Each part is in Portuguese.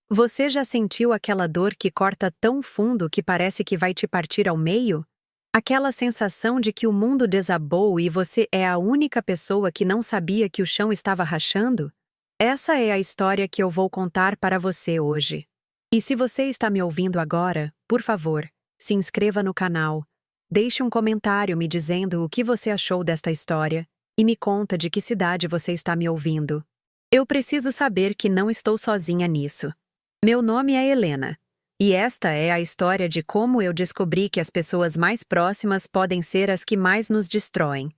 Você já sentiu aquela dor que corta tão fundo que parece que vai te partir ao meio? Aquela sensação de que o mundo desabou e você é a única pessoa que não sabia que o chão estava rachando? Essa é a história que eu vou contar para você hoje. E se você está me ouvindo agora, por favor, se inscreva no canal. Deixe um comentário me dizendo o que você achou desta história e me conta de que cidade você está me ouvindo. Eu preciso saber que não estou sozinha nisso. Meu nome é Helena, e esta é a história de como eu descobri que as pessoas mais próximas podem ser as que mais nos destroem.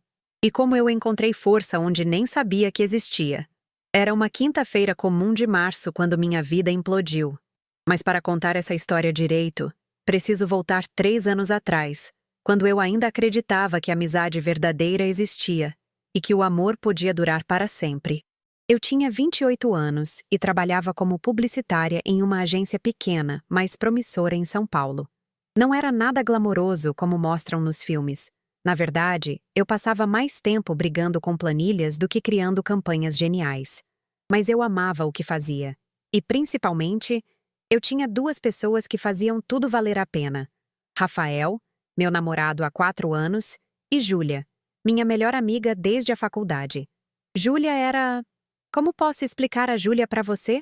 E como eu encontrei força onde nem sabia que existia. Era uma quinta-feira comum de março quando minha vida implodiu. Mas para contar essa história direito, preciso voltar 3 anos atrás, quando eu ainda acreditava que a amizade verdadeira existia e que o amor podia durar para sempre. Eu tinha 28 anos e trabalhava como publicitária em uma agência pequena, mas promissora em São Paulo. Não era nada glamouroso como mostram nos filmes. Na verdade, eu passava mais tempo brigando com planilhas do que criando campanhas geniais. Mas eu amava o que fazia. E, principalmente, eu tinha 2 pessoas que faziam tudo valer a pena. Rafael, meu namorado há 4 anos, e Júlia, minha melhor amiga desde a faculdade. Júlia era... Como posso explicar a Júlia para você?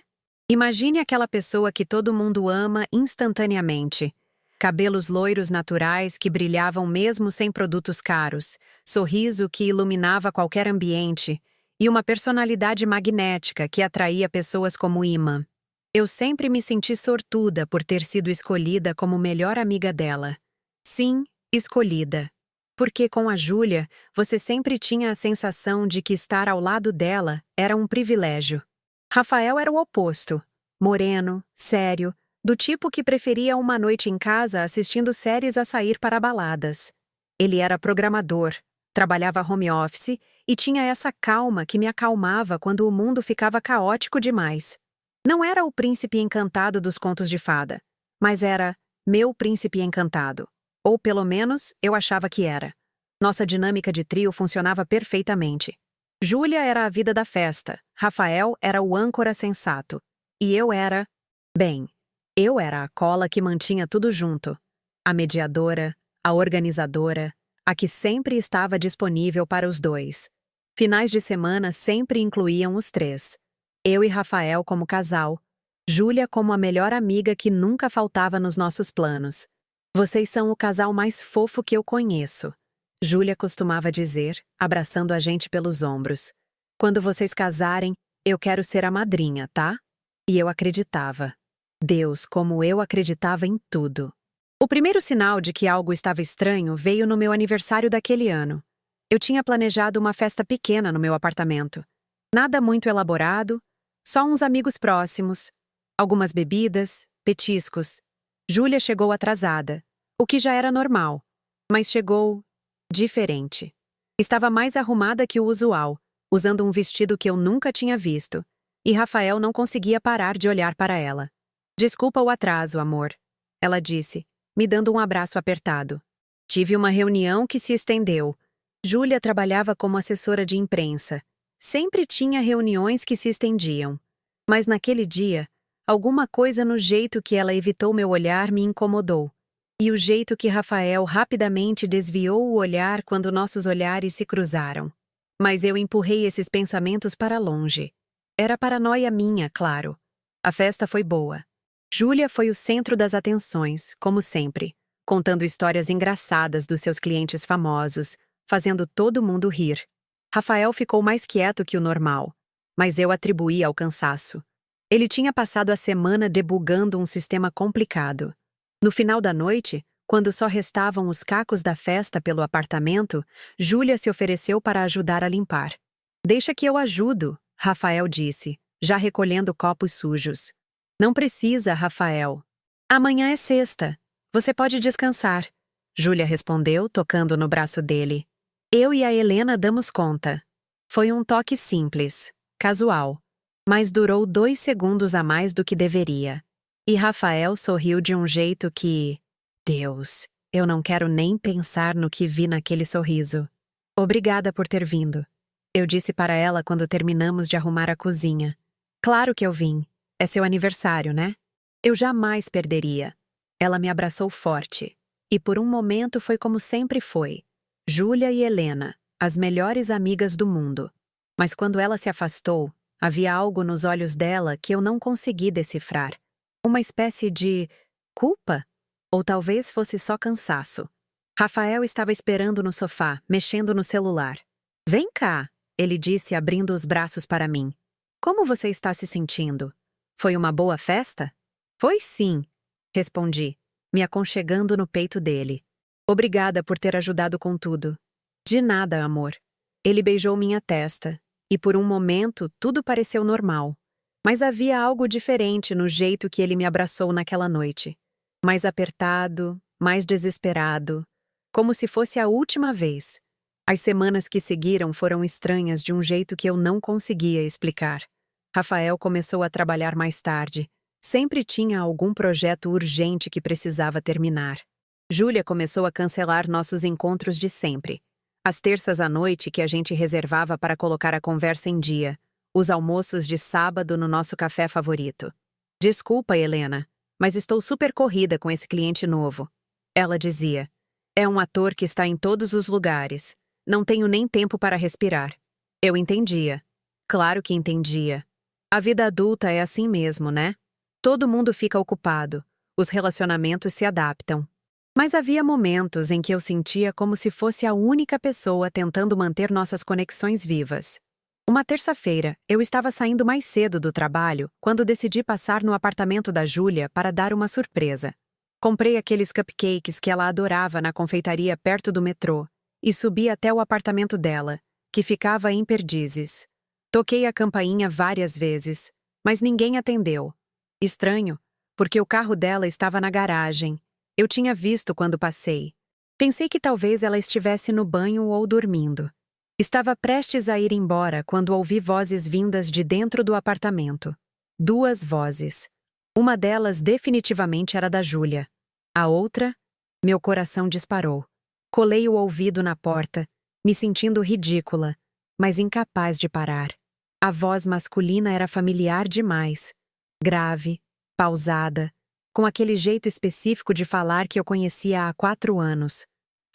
Imagine aquela pessoa que todo mundo ama instantaneamente. Cabelos loiros naturais que brilhavam mesmo sem produtos caros, sorriso que iluminava qualquer ambiente e uma personalidade magnética que atraía pessoas como imã. Eu sempre me senti sortuda por ter sido escolhida como melhor amiga dela. Sim, escolhida. Porque com a Júlia, você sempre tinha a sensação de que estar ao lado dela era um privilégio. Rafael era o oposto. Moreno, sério, do tipo que preferia uma noite em casa assistindo séries a sair para baladas. Ele era programador, trabalhava home office e tinha essa calma que me acalmava quando o mundo ficava caótico demais. Não era o príncipe encantado dos contos de fada, mas era meu príncipe encantado. Ou pelo menos, eu achava que era. Nossa dinâmica de trio funcionava perfeitamente. Júlia era a vida da festa, Rafael era o âncora sensato. E eu era... Bem, eu era a cola que mantinha tudo junto. A mediadora, a organizadora, a que sempre estava disponível para os 2. Finais de semana sempre incluíam os 3. Eu e Rafael como casal, Júlia como a melhor amiga que nunca faltava nos nossos planos. Vocês são o casal mais fofo que eu conheço, Júlia costumava dizer, abraçando a gente pelos ombros. Quando vocês casarem, eu quero ser a madrinha, tá? E eu acreditava. Deus, como eu acreditava em tudo. O primeiro sinal de que algo estava estranho veio no meu aniversário daquele ano. Eu tinha planejado uma festa pequena no meu apartamento. Nada muito elaborado, só uns amigos próximos, algumas bebidas, petiscos. Júlia chegou atrasada, o que já era normal, mas chegou diferente. Estava mais arrumada que o usual, usando um vestido que eu nunca tinha visto, e Rafael não conseguia parar de olhar para ela. Desculpa o atraso, amor, ela disse, me dando um abraço apertado. Tive uma reunião que se estendeu. Júlia trabalhava como assessora de imprensa. Sempre tinha reuniões que se estendiam. Mas naquele dia, alguma coisa no jeito que ela evitou meu olhar me incomodou. E o jeito que Rafael rapidamente desviou o olhar quando nossos olhares se cruzaram. Mas eu empurrei esses pensamentos para longe. Era paranoia minha, claro. A festa foi boa. Júlia foi o centro das atenções, como sempre, contando histórias engraçadas dos seus clientes famosos, fazendo todo mundo rir. Rafael ficou mais quieto que o normal, mas eu atribuí ao cansaço. Ele tinha passado a semana debugando um sistema complicado. No final da noite, quando só restavam os cacos da festa pelo apartamento, Júlia se ofereceu para ajudar a limpar. Deixa que eu ajudo, Rafael disse, já recolhendo copos sujos. Não precisa, Rafael. Amanhã é sexta. Você pode descansar. Júlia respondeu, tocando no braço dele. Eu e a Helena damos conta. Foi um toque simples, casual, mas durou 2 segundos a mais do que deveria. E Rafael sorriu de um jeito que... Deus, eu não quero nem pensar no que vi naquele sorriso. Obrigada por ter vindo. Eu disse para ela quando terminamos de arrumar a cozinha. Claro que eu vim. É É seu aniversário, né? Eu jamais perderia. Ela me abraçou forte. E por um momento foi como sempre foi. Júlia e Helena, as melhores amigas do mundo. Mas quando ela se afastou, havia algo nos olhos dela que eu não consegui decifrar. Uma espécie de culpa? Ou talvez fosse só cansaço. Rafael estava esperando no sofá, mexendo no celular. Vem cá, ele disse abrindo os braços para mim. Como você está se sentindo? Foi uma boa festa? Foi sim, respondi, me aconchegando no peito dele. Obrigada por ter ajudado com tudo. De nada, amor. Ele beijou minha testa, e por um momento tudo pareceu normal. Mas havia algo diferente no jeito que ele me abraçou naquela noite. Mais apertado, mais desesperado, como se fosse a última vez. As semanas que seguiram foram estranhas de um jeito que eu não conseguia explicar. Rafael começou a trabalhar mais tarde. Sempre tinha algum projeto urgente que precisava terminar. Júlia começou a cancelar nossos encontros de sempre. As terças à noite que a gente reservava para colocar a conversa em dia. Os almoços de sábado no nosso café favorito. Desculpa, Helena, mas estou super corrida com esse cliente novo. Ela dizia. É um ator que está em todos os lugares. Não tenho nem tempo para respirar. Eu entendia. Claro que entendia. A vida adulta é assim mesmo, né? Todo mundo fica ocupado. Os relacionamentos se adaptam. Mas havia momentos em que eu sentia como se fosse a única pessoa tentando manter nossas conexões vivas. Uma terça-feira, eu estava saindo mais cedo do trabalho quando decidi passar no apartamento da Júlia para dar uma surpresa. Comprei aqueles cupcakes que ela adorava na confeitaria perto do metrô e subi até o apartamento dela, que ficava em Perdizes. Toquei a campainha várias vezes, mas ninguém atendeu. Estranho, porque o carro dela estava na garagem. Eu tinha visto quando passei. Pensei que talvez ela estivesse no banho ou dormindo. Estava prestes a ir embora quando ouvi vozes vindas de dentro do apartamento. 2 vozes. Uma delas definitivamente era da Júlia. A outra, meu coração disparou. Colei o ouvido na porta, me sentindo ridícula, mas incapaz de parar. A voz masculina era familiar demais. Grave, pausada, com aquele jeito específico de falar que eu conhecia há 4 anos.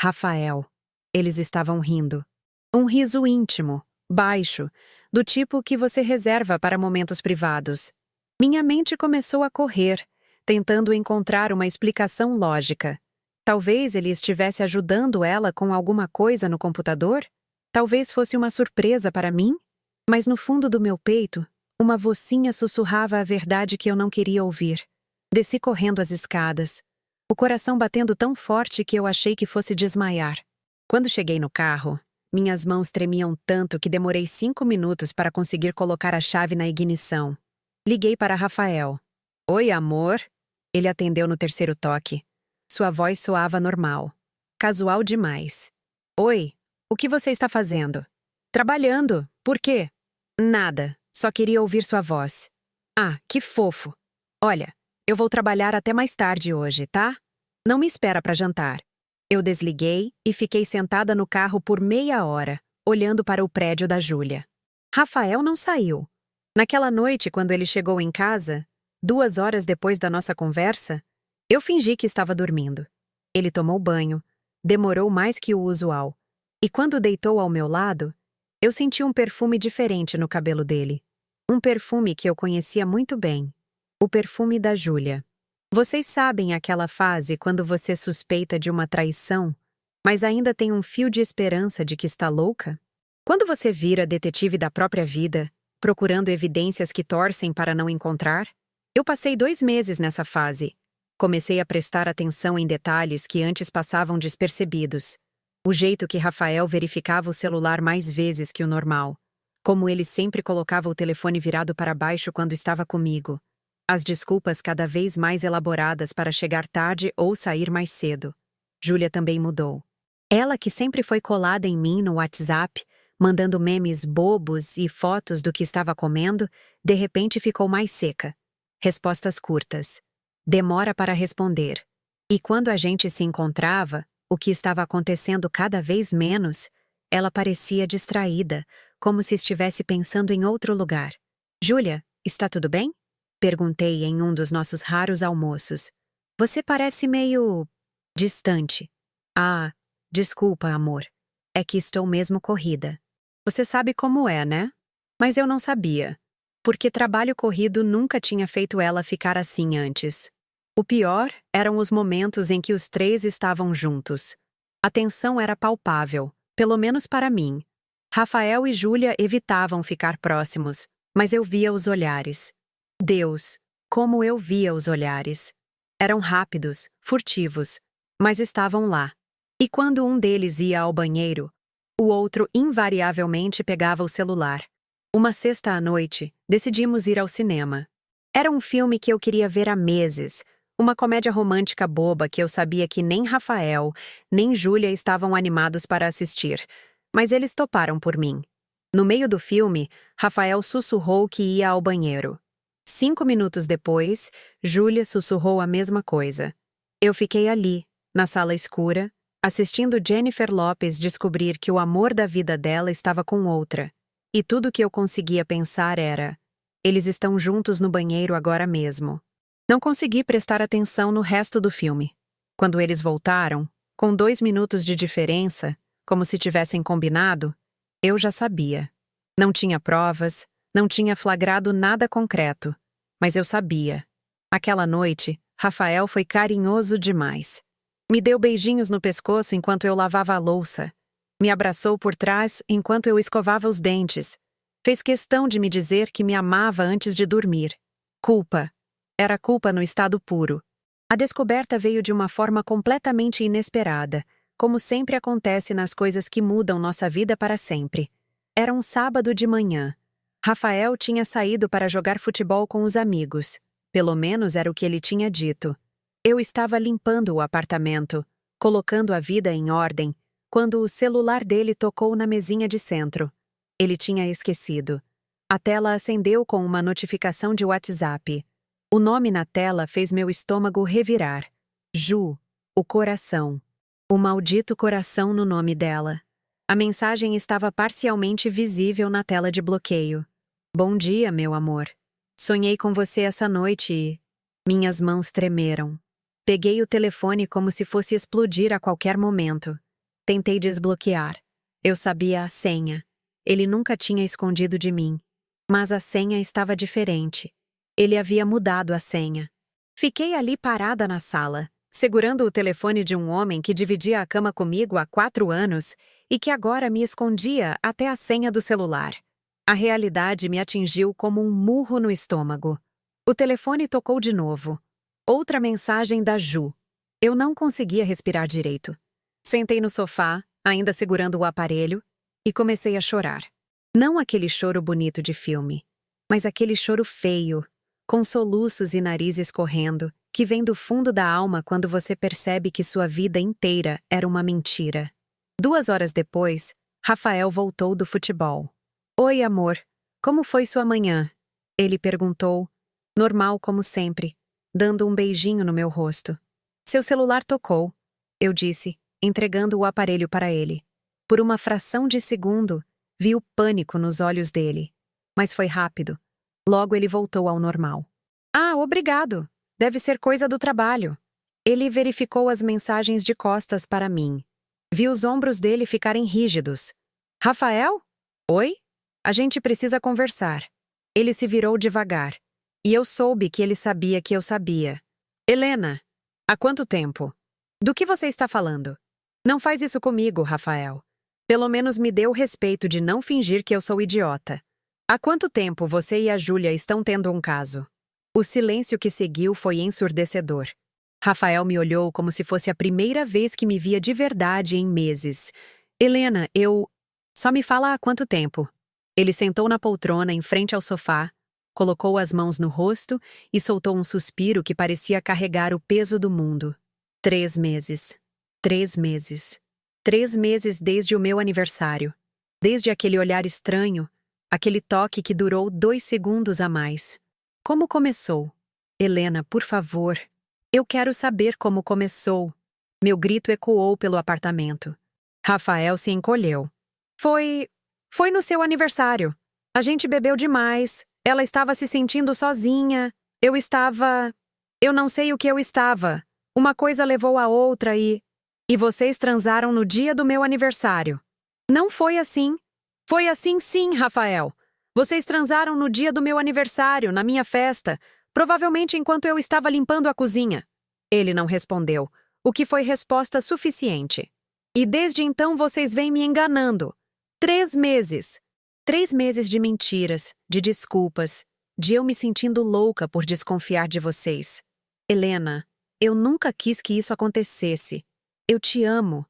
Rafael. Eles estavam rindo. Um riso íntimo, baixo, do tipo que você reserva para momentos privados. Minha mente começou a correr, tentando encontrar uma explicação lógica. Talvez ele estivesse ajudando ela com alguma coisa no computador? Talvez fosse uma surpresa para mim? Mas no fundo do meu peito, uma vozinha sussurrava a verdade que eu não queria ouvir. Desci correndo as escadas, o coração batendo tão forte que eu achei que fosse desmaiar. Quando cheguei no carro, minhas mãos tremiam tanto que demorei 5 minutos para conseguir colocar a chave na ignição. Liguei para Rafael. Oi, amor. Ele atendeu no terceiro toque. Sua voz soava normal. Casual demais. Oi, o que você está fazendo? Trabalhando. Por quê? Nada. Só queria ouvir sua voz. Ah, que fofo. Olha, eu vou trabalhar até mais tarde hoje, tá? Não me espera para jantar. Eu desliguei e fiquei sentada no carro por meia hora, olhando para o prédio da Júlia. Rafael não saiu. Naquela noite, quando ele chegou em casa, 2 horas depois da nossa conversa, eu fingi que estava dormindo. Ele tomou banho, demorou mais que o usual, e quando deitou ao meu lado, eu senti um perfume diferente no cabelo dele. Um perfume que eu conhecia muito bem. O perfume da Júlia. Vocês sabem aquela fase quando você suspeita de uma traição, mas ainda tem um fio de esperança de que está louca? Quando você vira detetive da própria vida, procurando evidências que torcem para não encontrar? Eu passei 2 meses nessa fase. Comecei a prestar atenção em detalhes que antes passavam despercebidos. O jeito que Rafael verificava o celular mais vezes que o normal. Como ele sempre colocava o telefone virado para baixo quando estava comigo. As desculpas cada vez mais elaboradas para chegar tarde ou sair mais cedo. Júlia também mudou. Ela, que sempre foi colada em mim no WhatsApp, mandando memes bobos e fotos do que estava comendo, de repente ficou mais seca. Respostas curtas. Demora para responder. E quando a gente se encontrava, o que estava acontecendo cada vez menos, ela parecia distraída, como se estivesse pensando em outro lugar. Júlia, está tudo bem? Perguntei em um dos nossos raros almoços. Você parece meio distante. Ah, desculpa, amor. É que estou mesmo corrida. Você sabe como é, né? Mas eu não sabia. Porque trabalho corrido nunca tinha feito ela ficar assim antes. O pior eram os momentos em que os três estavam juntos. A tensão era palpável, pelo menos para mim. Rafael e Júlia evitavam ficar próximos, mas eu via os olhares. Deus, como eu via os olhares. Eram rápidos, furtivos, mas estavam lá. E quando um deles ia ao banheiro, o outro invariavelmente pegava o celular. Uma sexta à noite, decidimos ir ao cinema. Era um filme que eu queria ver há meses, uma comédia romântica boba que eu sabia que nem Rafael, nem Júlia estavam animados para assistir, mas eles toparam por mim. No meio do filme, Rafael sussurrou que ia ao banheiro. 5 minutos depois, Júlia sussurrou a mesma coisa. Eu fiquei ali, na sala escura, assistindo Jennifer Lopez descobrir que o amor da vida dela estava com outra. E tudo que eu conseguia pensar era: eles estão juntos no banheiro agora mesmo. Não consegui prestar atenção no resto do filme. Quando eles voltaram, com 2 minutos de diferença, como se tivessem combinado, eu já sabia. Não tinha provas, não tinha flagrado nada concreto, mas eu sabia. Aquela noite, Rafael foi carinhoso demais. Me deu beijinhos no pescoço enquanto eu lavava a louça. Me abraçou por trás enquanto eu escovava os dentes. Fez questão de me dizer que me amava antes de dormir. Culpa. Era culpa no estado puro. A descoberta veio de uma forma completamente inesperada, como sempre acontece nas coisas que mudam nossa vida para sempre. Era um sábado de manhã. Rafael tinha saído para jogar futebol com os amigos. Pelo menos era o que ele tinha dito. Eu estava limpando o apartamento, colocando a vida em ordem, quando o celular dele tocou na mesinha de centro. Ele tinha esquecido. A tela acendeu com uma notificação de WhatsApp. O nome na tela fez meu estômago revirar. Ju, o coração. O maldito coração no nome dela. A mensagem estava parcialmente visível na tela de bloqueio. Bom dia, meu amor. Sonhei com você essa noite e... Minhas mãos tremeram. Peguei o telefone como se fosse explodir a qualquer momento. Tentei desbloquear. Eu sabia a senha. Ele nunca tinha escondido de mim. Mas a senha estava diferente. Ele havia mudado a senha. Fiquei ali parada na sala, segurando o telefone de um homem que dividia a cama comigo há 4 anos e que agora me escondia até a senha do celular. A realidade me atingiu como um murro no estômago. O telefone tocou de novo. Outra mensagem da Ju. Eu não conseguia respirar direito. Sentei no sofá, ainda segurando o aparelho, e comecei a chorar. Não aquele choro bonito de filme, mas aquele choro feio, com soluços e nariz escorrendo, que vem do fundo da alma quando você percebe que sua vida inteira era uma mentira. 2 horas depois, Rafael voltou do futebol. Oi, amor. Como foi sua manhã? Ele perguntou, normal como sempre, dando um beijinho no meu rosto. Seu celular tocou, eu disse, entregando o aparelho para ele. Por uma fração de segundo, vi o pânico nos olhos dele. Mas foi rápido. Logo ele voltou ao normal. Ah, obrigado. Deve ser coisa do trabalho. Ele verificou as mensagens de costas para mim. Vi os ombros dele ficarem rígidos. Rafael? Oi? A gente precisa conversar. Ele se virou devagar. E eu soube que ele sabia que eu sabia. Helena, há quanto tempo? Do que você está falando? Não faz isso comigo, Rafael. Pelo menos me dê o respeito de não fingir que eu sou idiota. Há quanto tempo você e a Júlia estão tendo um caso? O silêncio que seguiu foi ensurdecedor. Rafael me olhou como se fosse a primeira vez que me via de verdade em meses. Helena, Só me fala há quanto tempo. Ele sentou na poltrona em frente ao sofá, colocou as mãos no rosto e soltou um suspiro que parecia carregar o peso do mundo. 3 meses. 3 meses. 3 meses desde o meu aniversário. Desde aquele olhar estranho, aquele toque que durou 2 segundos a mais. Como começou? Helena, por favor. Eu quero saber como começou. Meu grito ecoou pelo apartamento. Rafael se encolheu. Foi no seu aniversário. A gente bebeu demais. Ela estava se sentindo sozinha. Eu estava. Eu não sei o que eu estava. Uma coisa levou a outra e. E vocês transaram no dia do meu aniversário. Não foi assim. Foi assim sim, Rafael. Vocês transaram no dia do meu aniversário, na minha festa, provavelmente enquanto eu estava limpando a cozinha. Ele não respondeu, o que foi resposta suficiente. E desde então vocês vêm me enganando. 3 meses. 3 meses de mentiras, de desculpas, de eu me sentindo louca por desconfiar de vocês. Helena, eu nunca quis que isso acontecesse. Eu te amo.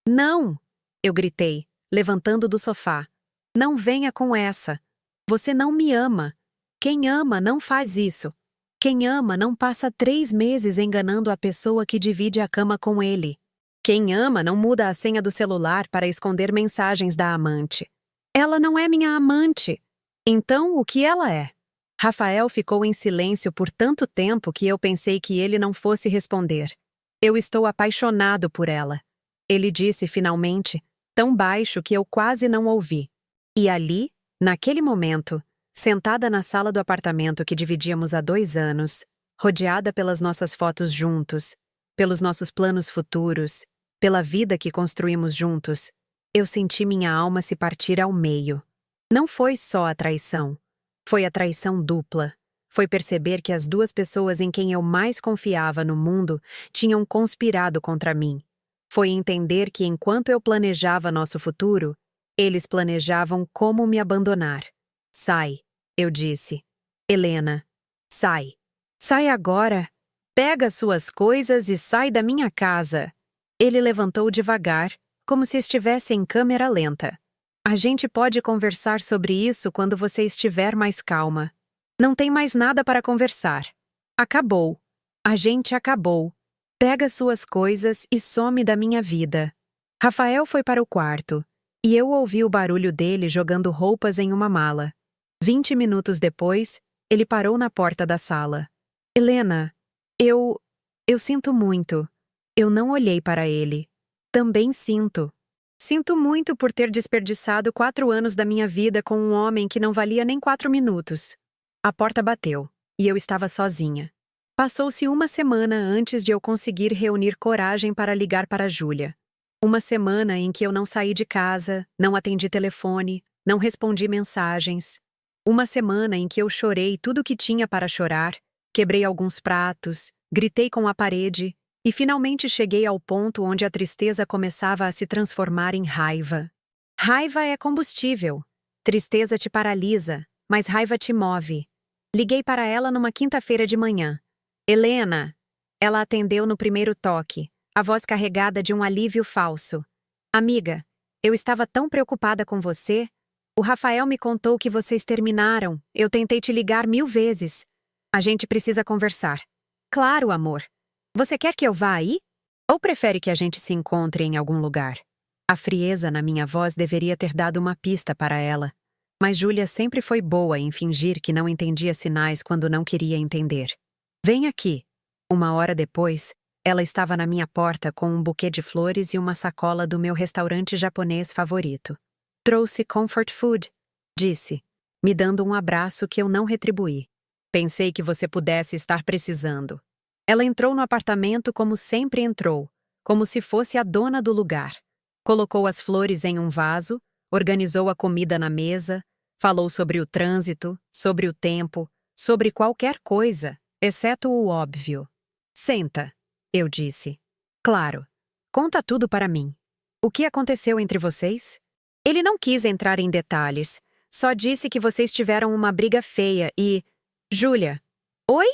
Não! Eu gritei, levantando do sofá. Não venha com essa. Você não me ama. Quem ama não faz isso. Quem ama não passa 3 meses enganando a pessoa que divide a cama com ele. Quem ama não muda a senha do celular para esconder mensagens da amante. Ela não é minha amante. Então, o que ela é? Rafael ficou em silêncio por tanto tempo que eu pensei que ele não fosse responder. Eu estou apaixonado por ela. Ele disse finalmente, tão baixo que eu quase não ouvi. E ali, naquele momento, sentada na sala do apartamento que dividíamos há 2 anos, rodeada pelas nossas fotos juntos, pelos nossos planos futuros, pela vida que construímos juntos, eu senti minha alma se partir ao meio. Não foi só a traição. Foi a traição dupla. Foi perceber que as 2 pessoas em quem eu mais confiava no mundo tinham conspirado contra mim. Foi entender que enquanto eu planejava nosso futuro, eles planejavam como me abandonar. Sai, eu disse. Helena, sai. Sai agora. Pega suas coisas e sai da minha casa. Ele levantou devagar, como se estivesse em câmera lenta. A gente pode conversar sobre isso quando você estiver mais calma. Não tem mais nada para conversar. Acabou. A gente acabou. Pega suas coisas e some da minha vida. Rafael foi para o quarto, e eu ouvi o barulho dele jogando roupas em uma mala. 20 minutos depois, ele parou na porta da sala. Helena, eu sinto muito. Eu não olhei para ele. Também sinto. Sinto muito por ter desperdiçado 4 anos da minha vida com um homem que não valia nem 4 minutos. A porta bateu, e eu estava sozinha. Passou-se uma semana antes de eu conseguir reunir coragem para ligar para Júlia. Uma semana em que eu não saí de casa, não atendi telefone, não respondi mensagens. Uma semana em que eu chorei tudo o que tinha para chorar, quebrei alguns pratos, gritei com a parede e finalmente cheguei ao ponto onde a tristeza começava a se transformar em raiva. Raiva é combustível. Tristeza te paralisa, mas raiva te move. Liguei para ela numa quinta-feira de manhã. Helena! Ela atendeu no primeiro toque, a voz carregada de um alívio falso. Amiga, eu estava tão preocupada com você. O Rafael me contou que vocês terminaram. Eu tentei te ligar 1000 vezes. A gente precisa conversar. Claro, amor. Você quer que eu vá aí? Ou prefere que a gente se encontre em algum lugar? A frieza na minha voz deveria ter dado uma pista para ela. Mas Júlia sempre foi boa em fingir que não entendia sinais quando não queria entender. Vem aqui. 1 hora depois, ela estava na minha porta com um buquê de flores e uma sacola do meu restaurante japonês favorito. Trouxe comfort food, disse, me dando um abraço que eu não retribuí. Pensei que você pudesse estar precisando. Ela entrou no apartamento como sempre entrou, como se fosse a dona do lugar. Colocou as flores em um vaso, organizou a comida na mesa, falou sobre o trânsito, sobre o tempo, sobre qualquer coisa, exceto o óbvio. Senta, eu disse. Claro. Conta tudo para mim. O que aconteceu entre vocês? Ele não quis entrar em detalhes, só disse que vocês tiveram uma briga feia e... Júlia. Oi?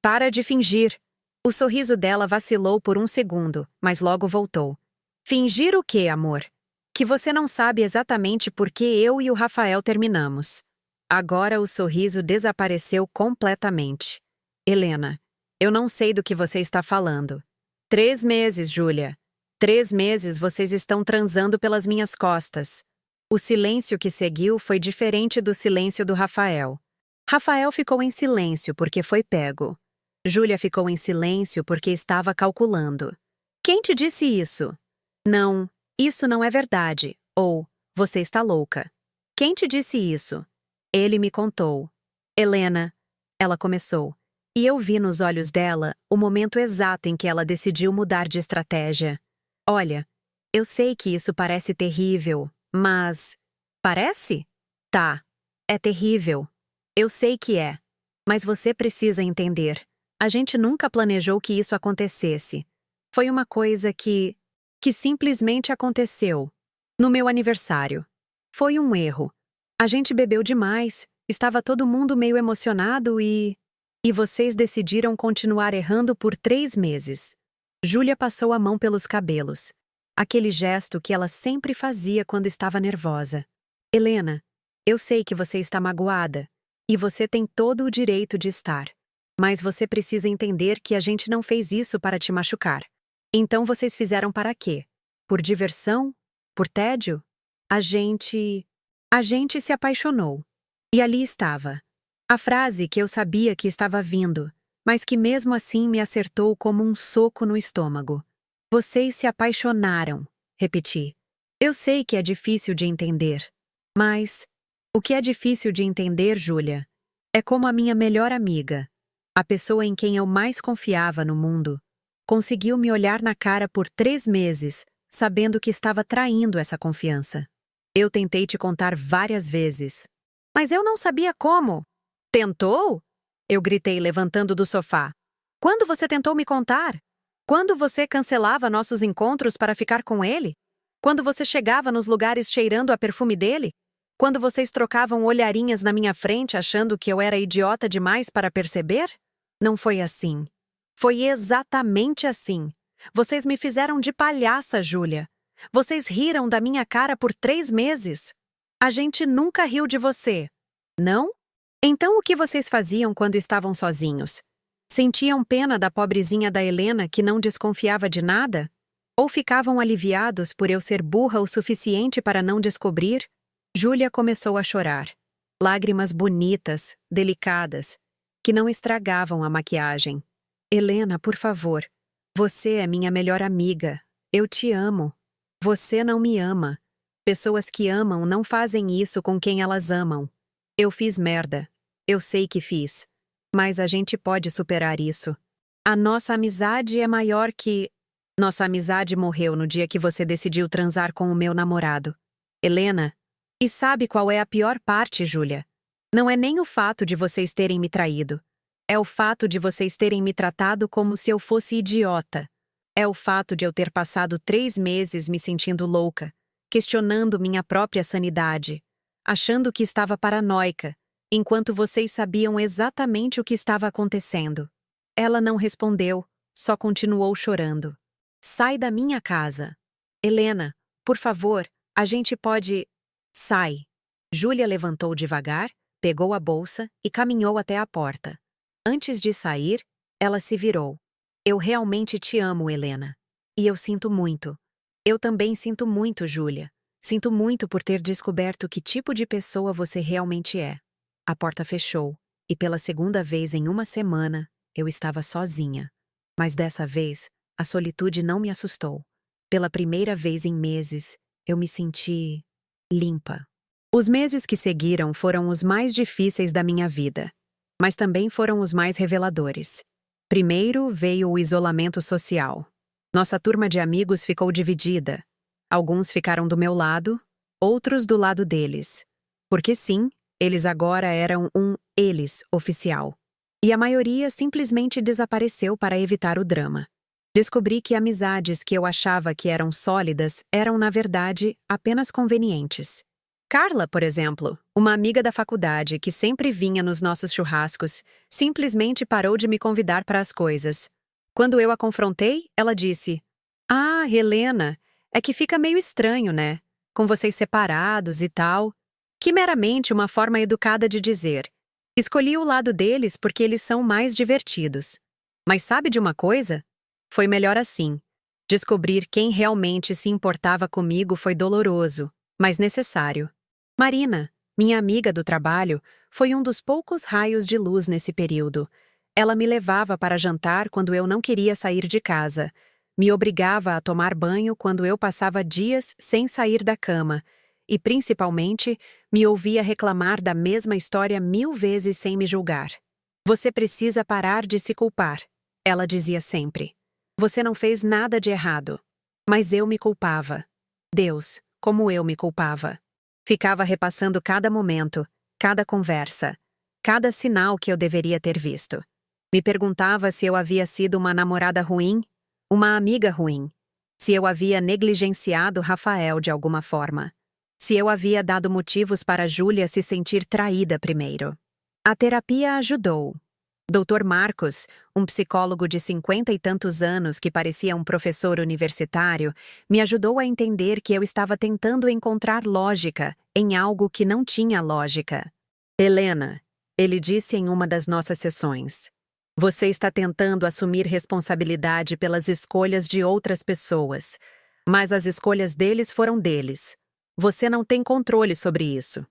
Para de fingir. O sorriso dela vacilou por um segundo, mas logo voltou. Fingir o quê, amor? Que você não sabe exatamente por que eu e o Rafael terminamos. Agora o sorriso desapareceu completamente. Helena, eu não sei do que você está falando. 3 meses, Júlia. 3 meses vocês estão transando pelas minhas costas. O silêncio que seguiu foi diferente do silêncio do Rafael. Rafael ficou em silêncio porque foi pego. Júlia ficou em silêncio porque estava calculando. Quem te disse isso? Não, isso não é verdade. Ou, você está louca. Quem te disse isso? Ele me contou. Helena, ela começou. E eu vi nos olhos dela o momento exato em que ela decidiu mudar de estratégia. Olha, eu sei que isso parece terrível, mas... Parece? Tá. É terrível. Eu sei que é. Mas você precisa entender. A gente nunca planejou que isso acontecesse. Foi uma coisa que simplesmente aconteceu. No meu aniversário. Foi um erro. A gente bebeu demais, estava todo mundo meio emocionado e vocês decidiram continuar errando por 3 meses. Júlia passou a mão pelos cabelos. Aquele gesto que ela sempre fazia quando estava nervosa. Helena, eu sei que você está magoada. E você tem todo o direito de estar. Mas você precisa entender que a gente não fez isso para te machucar. Então vocês fizeram para quê? Por diversão? Por tédio? A gente se apaixonou. E ali estava. A frase que eu sabia que estava vindo, mas que mesmo assim me acertou como um soco no estômago. Vocês se apaixonaram, repeti. Eu sei que é difícil de entender. Mas o que é difícil de entender, Júlia, é como a minha melhor amiga, a pessoa em quem eu mais confiava no mundo, conseguiu me olhar na cara por 3 meses, sabendo que estava traindo essa confiança. Eu tentei te contar várias vezes. Mas eu não sabia como. Tentou? Eu gritei levantando do sofá. Quando você tentou me contar? Quando você cancelava nossos encontros para ficar com ele? Quando você chegava nos lugares cheirando a perfume dele? Quando vocês trocavam olharinhas na minha frente achando que eu era idiota demais para perceber? Não foi assim. Foi exatamente assim. Vocês me fizeram de palhaça, Júlia. Vocês riram da minha cara por 3 meses. A gente nunca riu de você. Não? Então o que vocês faziam quando estavam sozinhos? Sentiam pena da pobrezinha da Helena que não desconfiava de nada? Ou ficavam aliviados por eu ser burra o suficiente para não descobrir? Júlia começou a chorar. Lágrimas bonitas, delicadas, que não estragavam a maquiagem. Helena, por favor. Você é minha melhor amiga. Eu te amo. Você não me ama. Pessoas que amam não fazem isso com quem elas amam. Eu fiz merda. Eu sei que fiz. Mas a gente pode superar isso. A nossa amizade é maior que... Nossa amizade morreu no dia que você decidiu transar com o meu namorado. Helena, e sabe qual é a pior parte, Júlia? Não é nem o fato de vocês terem me traído. É o fato de vocês terem me tratado como se eu fosse idiota. É o fato de eu ter passado 3 meses me sentindo louca, questionando minha própria sanidade, achando que estava paranoica, enquanto vocês sabiam exatamente o que estava acontecendo. Ela não respondeu, só continuou chorando. Sai da minha casa. Helena, por favor, a gente pode... Sai. Júlia levantou devagar, pegou a bolsa e caminhou até a porta. Antes de sair, ela se virou. Eu realmente te amo, Helena. E eu sinto muito. Eu também sinto muito, Júlia. Sinto muito por ter descoberto que tipo de pessoa você realmente é. A porta fechou, e pela segunda vez em uma semana, eu estava sozinha. Mas dessa vez, a solitude não me assustou. Pela primeira vez em meses, eu me senti... limpa. Os meses que seguiram foram os mais difíceis da minha vida, mas também foram os mais reveladores. Primeiro veio o isolamento social. Nossa turma de amigos ficou dividida. Alguns ficaram do meu lado, outros do lado deles. Porque sim, eles agora eram um eles oficial. E a maioria simplesmente desapareceu para evitar o drama. Descobri que amizades que eu achava que eram sólidas eram, na verdade, apenas convenientes. Carla, por exemplo, uma amiga da faculdade que sempre vinha nos nossos churrascos, simplesmente parou de me convidar para as coisas. Quando eu a confrontei, ela disse: "Ah, Helena, é que fica meio estranho, né? Com vocês separados e tal." Que meramente uma forma educada de dizer: "Escolhi o lado deles porque eles são mais divertidos." Mas sabe de uma coisa? Foi melhor assim. Descobrir quem realmente se importava comigo foi doloroso, mas necessário. Marina, minha amiga do trabalho, foi um dos poucos raios de luz nesse período. Ela me levava para jantar quando eu não queria sair de casa. Me obrigava a tomar banho quando eu passava dias sem sair da cama. E, principalmente, me ouvia reclamar da mesma história 1000 vezes sem me julgar. Você precisa parar de se culpar. Ela dizia sempre. Você não fez nada de errado. Mas eu me culpava. Deus, como eu me culpava. Ficava repassando cada momento, cada conversa, cada sinal que eu deveria ter visto. Me perguntava se eu havia sido uma namorada ruim, uma amiga ruim, se eu havia negligenciado Rafael de alguma forma, se eu havia dado motivos para Júlia se sentir traída primeiro. A terapia ajudou. Dr. Marcos, um psicólogo de 50 e tantos anos que parecia um professor universitário, me ajudou a entender que eu estava tentando encontrar lógica em algo que não tinha lógica. Helena, ele disse em uma das nossas sessões, você está tentando assumir responsabilidade pelas escolhas de outras pessoas, mas as escolhas deles foram deles. Você não tem controle sobre isso.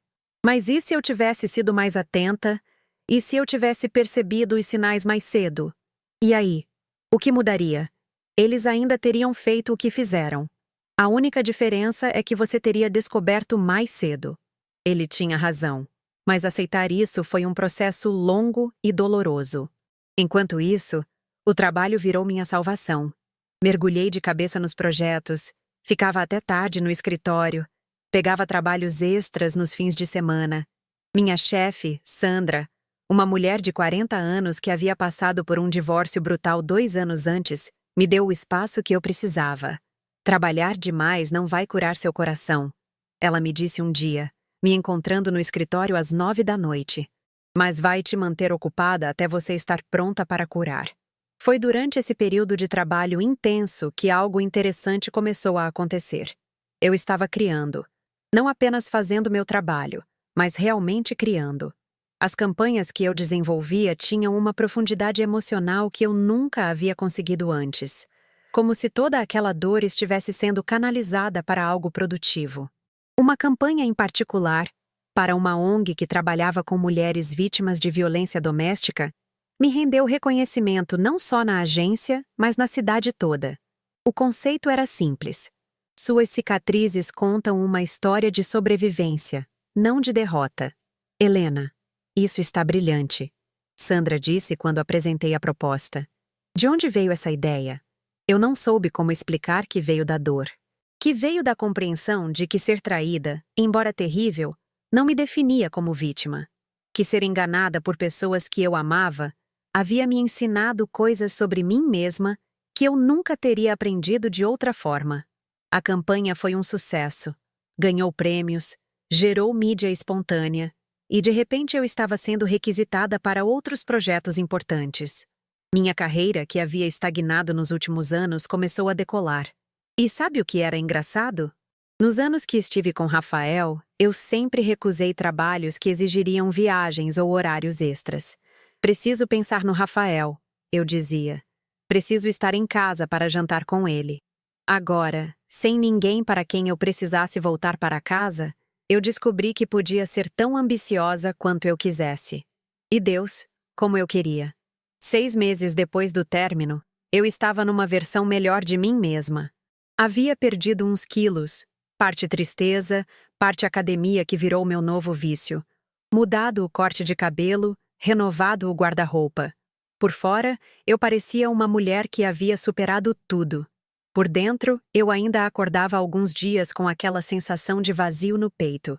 Mas e se eu tivesse sido mais atenta? E se eu tivesse percebido os sinais mais cedo? E aí? O que mudaria? Eles ainda teriam feito o que fizeram. A única diferença é que você teria descoberto mais cedo. Ele tinha razão, mas aceitar isso foi um processo longo e doloroso. Enquanto isso, o trabalho virou minha salvação. Mergulhei de cabeça nos projetos, ficava até tarde no escritório, pegava trabalhos extras nos fins de semana. Minha chefe, Sandra, uma mulher de 40 anos que havia passado por um divórcio brutal 2 anos antes, me deu o espaço que eu precisava. Trabalhar demais não vai curar seu coração. Ela me disse um dia, me encontrando no escritório às 9 da noite. Mas vai te manter ocupada até você estar pronta para curar. Foi durante esse período de trabalho intenso que algo interessante começou a acontecer. Eu estava criando. Não apenas fazendo meu trabalho, mas realmente criando. As campanhas que eu desenvolvia tinham uma profundidade emocional que eu nunca havia conseguido antes. Como se toda aquela dor estivesse sendo canalizada para algo produtivo. Uma campanha em particular, para uma ONG que trabalhava com mulheres vítimas de violência doméstica, me rendeu reconhecimento não só na agência, mas na cidade toda. O conceito era simples. Suas cicatrizes contam uma história de sobrevivência, não de derrota. Helena, isso está brilhante, Sandra disse quando apresentei a proposta. De onde veio essa ideia? Eu não soube como explicar que veio da dor. Que veio da compreensão de que ser traída, embora terrível, não me definia como vítima. Que ser enganada por pessoas que eu amava havia me ensinado coisas sobre mim mesma que eu nunca teria aprendido de outra forma. A campanha foi um sucesso. Ganhou prêmios, gerou mídia espontânea, e de repente eu estava sendo requisitada para outros projetos importantes. Minha carreira, que havia estagnado nos últimos anos, começou a decolar. E sabe o que era engraçado? Nos anos que estive com Rafael, eu sempre recusei trabalhos que exigiriam viagens ou horários extras. Preciso pensar no Rafael, eu dizia. Preciso estar em casa para jantar com ele. Agora, sem ninguém para quem eu precisasse voltar para casa, eu descobri que podia ser tão ambiciosa quanto eu quisesse. E Deus, como eu queria. 6 meses depois do término, eu estava numa versão melhor de mim mesma. Havia perdido uns quilos, parte tristeza, parte academia que virou meu novo vício. Mudado o corte de cabelo, renovado o guarda-roupa. Por fora, eu parecia uma mulher que havia superado tudo. Por dentro, eu ainda acordava alguns dias com aquela sensação de vazio no peito.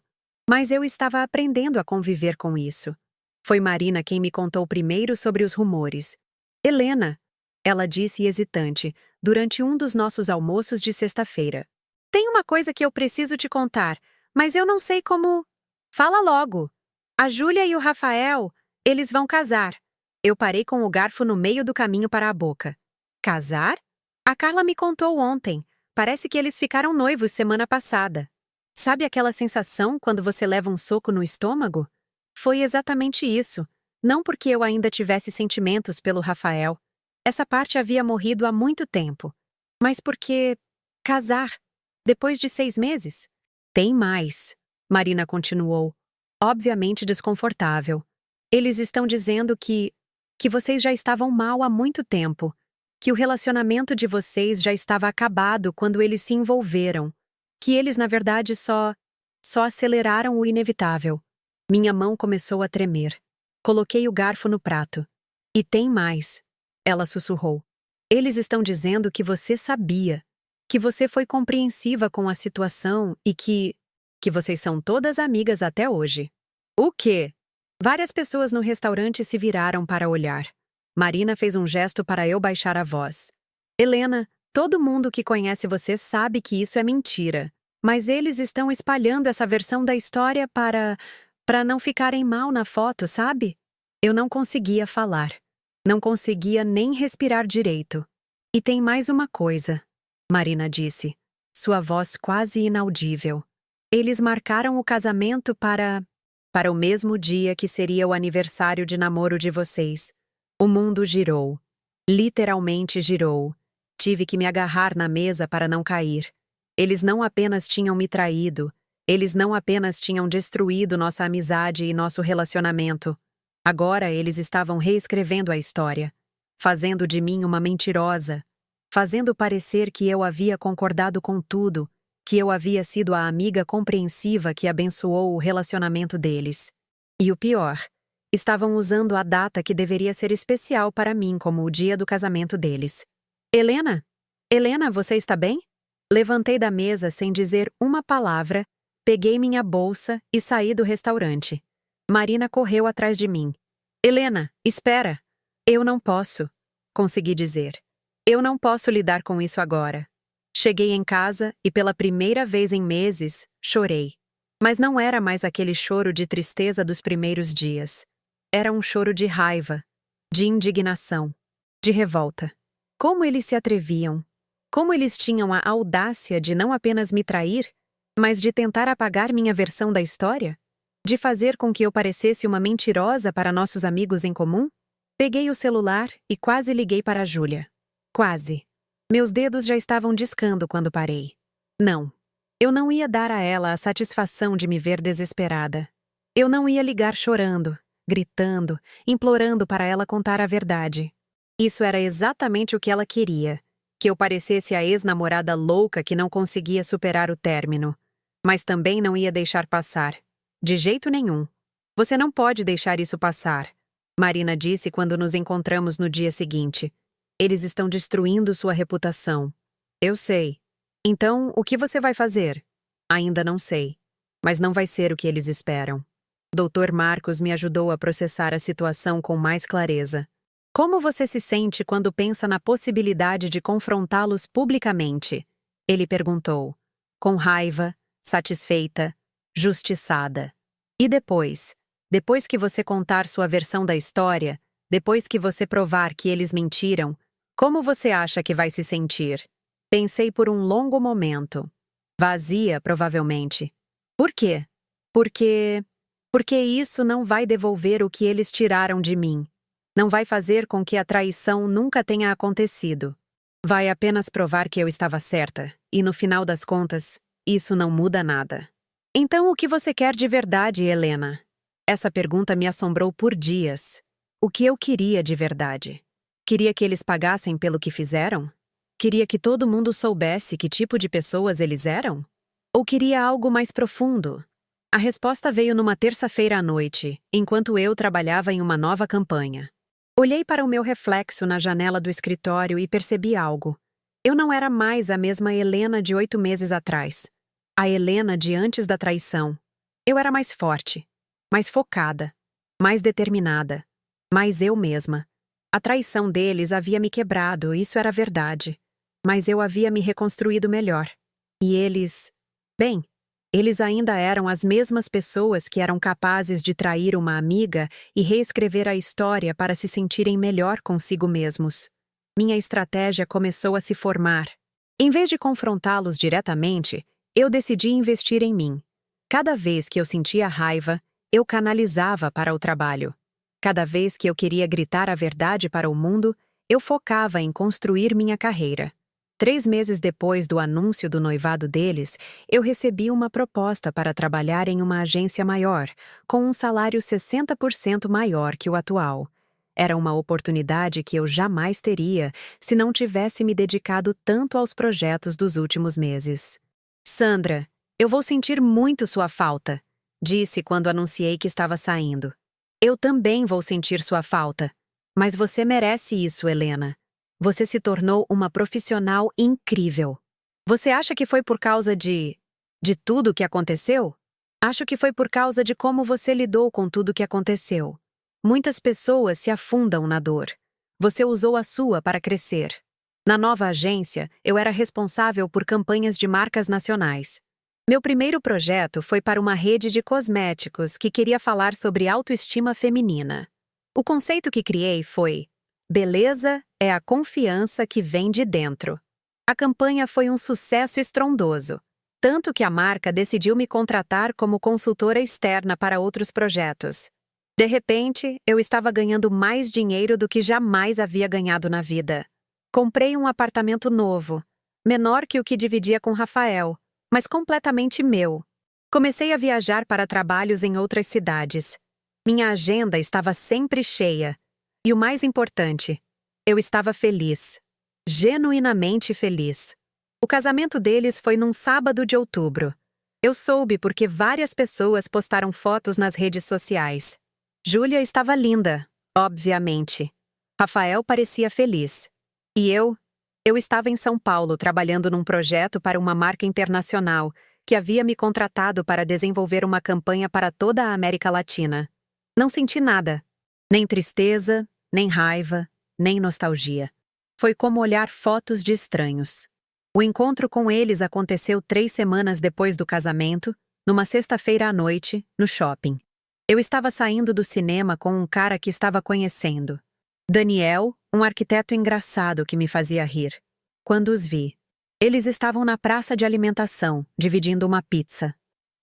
Mas eu estava aprendendo a conviver com isso. Foi Marina quem me contou primeiro sobre os rumores. Helena, ela disse hesitante, durante um dos nossos almoços de sexta-feira. Tem uma coisa que eu preciso te contar, mas eu não sei como... Fala logo. A Júlia e o Rafael, eles vão casar. Eu parei com o garfo no meio do caminho para a boca. Casar? A Carla me contou ontem. Parece que eles ficaram noivos semana passada. Sabe aquela sensação quando você leva um soco no estômago? Foi exatamente isso. Não porque eu ainda tivesse sentimentos pelo Rafael. Essa parte havia morrido há muito tempo. Mas porque... casar. Depois de 6 meses? Tem mais. Marina continuou. Obviamente desconfortável. Eles estão dizendo que vocês já estavam mal há muito tempo. Que o relacionamento de vocês já estava acabado quando eles se envolveram. Que eles, na verdade, só aceleraram o inevitável. Minha mão começou a tremer. Coloquei o garfo no prato. E tem mais. Ela sussurrou. Eles estão dizendo que você sabia, que você foi compreensiva com a situação e que vocês são todas amigas até hoje. O quê? Várias pessoas no restaurante se viraram para olhar. Marina fez um gesto para eu baixar a voz. Helena, todo mundo que conhece você sabe que isso é mentira. Mas eles estão espalhando essa versão da história para não ficarem mal na foto, sabe? Eu não conseguia falar. Não conseguia nem respirar direito. E tem mais uma coisa, Marina disse, sua voz quase inaudível. Eles marcaram o casamento para o mesmo dia que seria o aniversário de namoro de vocês. O mundo girou. Literalmente girou. Tive que me agarrar na mesa para não cair. Eles não apenas tinham me traído, eles não apenas tinham destruído nossa amizade e nosso relacionamento. Agora eles estavam reescrevendo a história, fazendo de mim uma mentirosa, fazendo parecer que eu havia concordado com tudo, que eu havia sido a amiga compreensiva que abençoou o relacionamento deles. E o pior, estavam usando a data que deveria ser especial para mim como o dia do casamento deles. Helena? Helena, você está bem? Levantei da mesa sem dizer uma palavra, peguei minha bolsa e saí do restaurante. Marina correu atrás de mim. Helena, espera! Eu não posso, consegui dizer. Eu não posso lidar com isso agora. Cheguei em casa e pela primeira vez em meses, chorei. Mas não era mais aquele choro de tristeza dos primeiros dias. Era um choro de raiva, de indignação, de revolta. Como eles se atreviam? Como eles tinham a audácia de não apenas me trair, mas de tentar apagar minha versão da história? De fazer com que eu parecesse uma mentirosa para nossos amigos em comum? Peguei o celular e quase liguei para a Júlia. Quase. Meus dedos já estavam discando quando parei. Não. Eu não ia dar a ela a satisfação de me ver desesperada. Eu não ia ligar chorando, gritando, implorando para ela contar a verdade. Isso era exatamente o que ela queria. Que eu parecesse a ex-namorada louca que não conseguia superar o término. Mas também não ia deixar passar. De jeito nenhum. Você não pode deixar isso passar, Marina disse quando nos encontramos no dia seguinte. Eles estão destruindo sua reputação. Eu sei. Então, o que você vai fazer? Ainda não sei. Mas não vai ser o que eles esperam. Dr. Marcos me ajudou a processar a situação com mais clareza. Como você se sente quando pensa na possibilidade de confrontá-los publicamente? Ele perguntou. Com raiva, satisfeita, justiçada. E depois? Depois que você contar sua versão da história, depois que você provar que eles mentiram, como você acha que vai se sentir? Pensei por um longo momento. Vazia, provavelmente. Por quê? Porque isso não vai devolver o que eles tiraram de mim. Não vai fazer com que a traição nunca tenha acontecido. Vai apenas provar que eu estava certa, e no final das contas, isso não muda nada. Então o que você quer de verdade, Helena? Essa pergunta me assombrou por dias. O que eu queria de verdade? Queria que eles pagassem pelo que fizeram? Queria que todo mundo soubesse que tipo de pessoas eles eram? Ou queria algo mais profundo? A resposta veio numa terça-feira à noite, enquanto eu trabalhava em uma nova campanha. Olhei para o meu reflexo na janela do escritório e percebi algo. Eu não era mais a mesma Helena de 8 meses atrás. A Helena de antes da traição. Eu era mais forte, mais focada, mais determinada, mais eu mesma. A traição deles havia me quebrado, isso era verdade. Mas eu havia me reconstruído melhor. E eles... Bem, eles ainda eram as mesmas pessoas que eram capazes de trair uma amiga e reescrever a história para se sentirem melhor consigo mesmos. Minha estratégia começou a se formar. Em vez de confrontá-los diretamente, eu decidi investir em mim. Cada vez que eu sentia raiva, eu canalizava para o trabalho. Cada vez que eu queria gritar a verdade para o mundo, eu focava em construir minha carreira. 3 meses depois do anúncio do noivado deles, eu recebi uma proposta para trabalhar em uma agência maior, com um salário 60% maior que o atual. Era uma oportunidade que eu jamais teria se não tivesse me dedicado tanto aos projetos dos últimos meses. Sandra, eu vou sentir muito sua falta, disse quando anunciei que estava saindo. Eu também vou sentir sua falta. Mas você merece isso, Helena. Você se tornou uma profissional incrível. Você acha que foi por causa de tudo que aconteceu? Acho que foi por causa de como você lidou com tudo que aconteceu. Muitas pessoas se afundam na dor. Você usou a sua para crescer. Na nova agência, eu era responsável por campanhas de marcas nacionais. Meu primeiro projeto foi para uma rede de cosméticos que queria falar sobre autoestima feminina. O conceito que criei foi: beleza é a confiança que vem de dentro. A campanha foi um sucesso estrondoso, tanto que a marca decidiu me contratar como consultora externa para outros projetos. De repente, eu estava ganhando mais dinheiro do que jamais havia ganhado na vida. Comprei um apartamento novo, menor que o que dividia com Rafael, mas completamente meu. Comecei a viajar para trabalhos em outras cidades. Minha agenda estava sempre cheia. E o mais importante, eu estava feliz. Genuinamente feliz. O casamento deles foi num sábado de outubro. Eu soube porque várias pessoas postaram fotos nas redes sociais. Júlia estava linda, obviamente. Rafael parecia feliz. E eu estava em São Paulo trabalhando num projeto para uma marca internacional que havia me contratado para desenvolver uma campanha para toda a América Latina. Não senti nada. Nem tristeza, nem raiva, nem nostalgia. Foi como olhar fotos de estranhos. O encontro com eles aconteceu 3 semanas depois do casamento, numa sexta-feira à noite, no shopping. Eu estava saindo do cinema com um cara que estava conhecendo. Daniel, um arquiteto engraçado que me fazia rir. Quando os vi, eles estavam na praça de alimentação, dividindo uma pizza.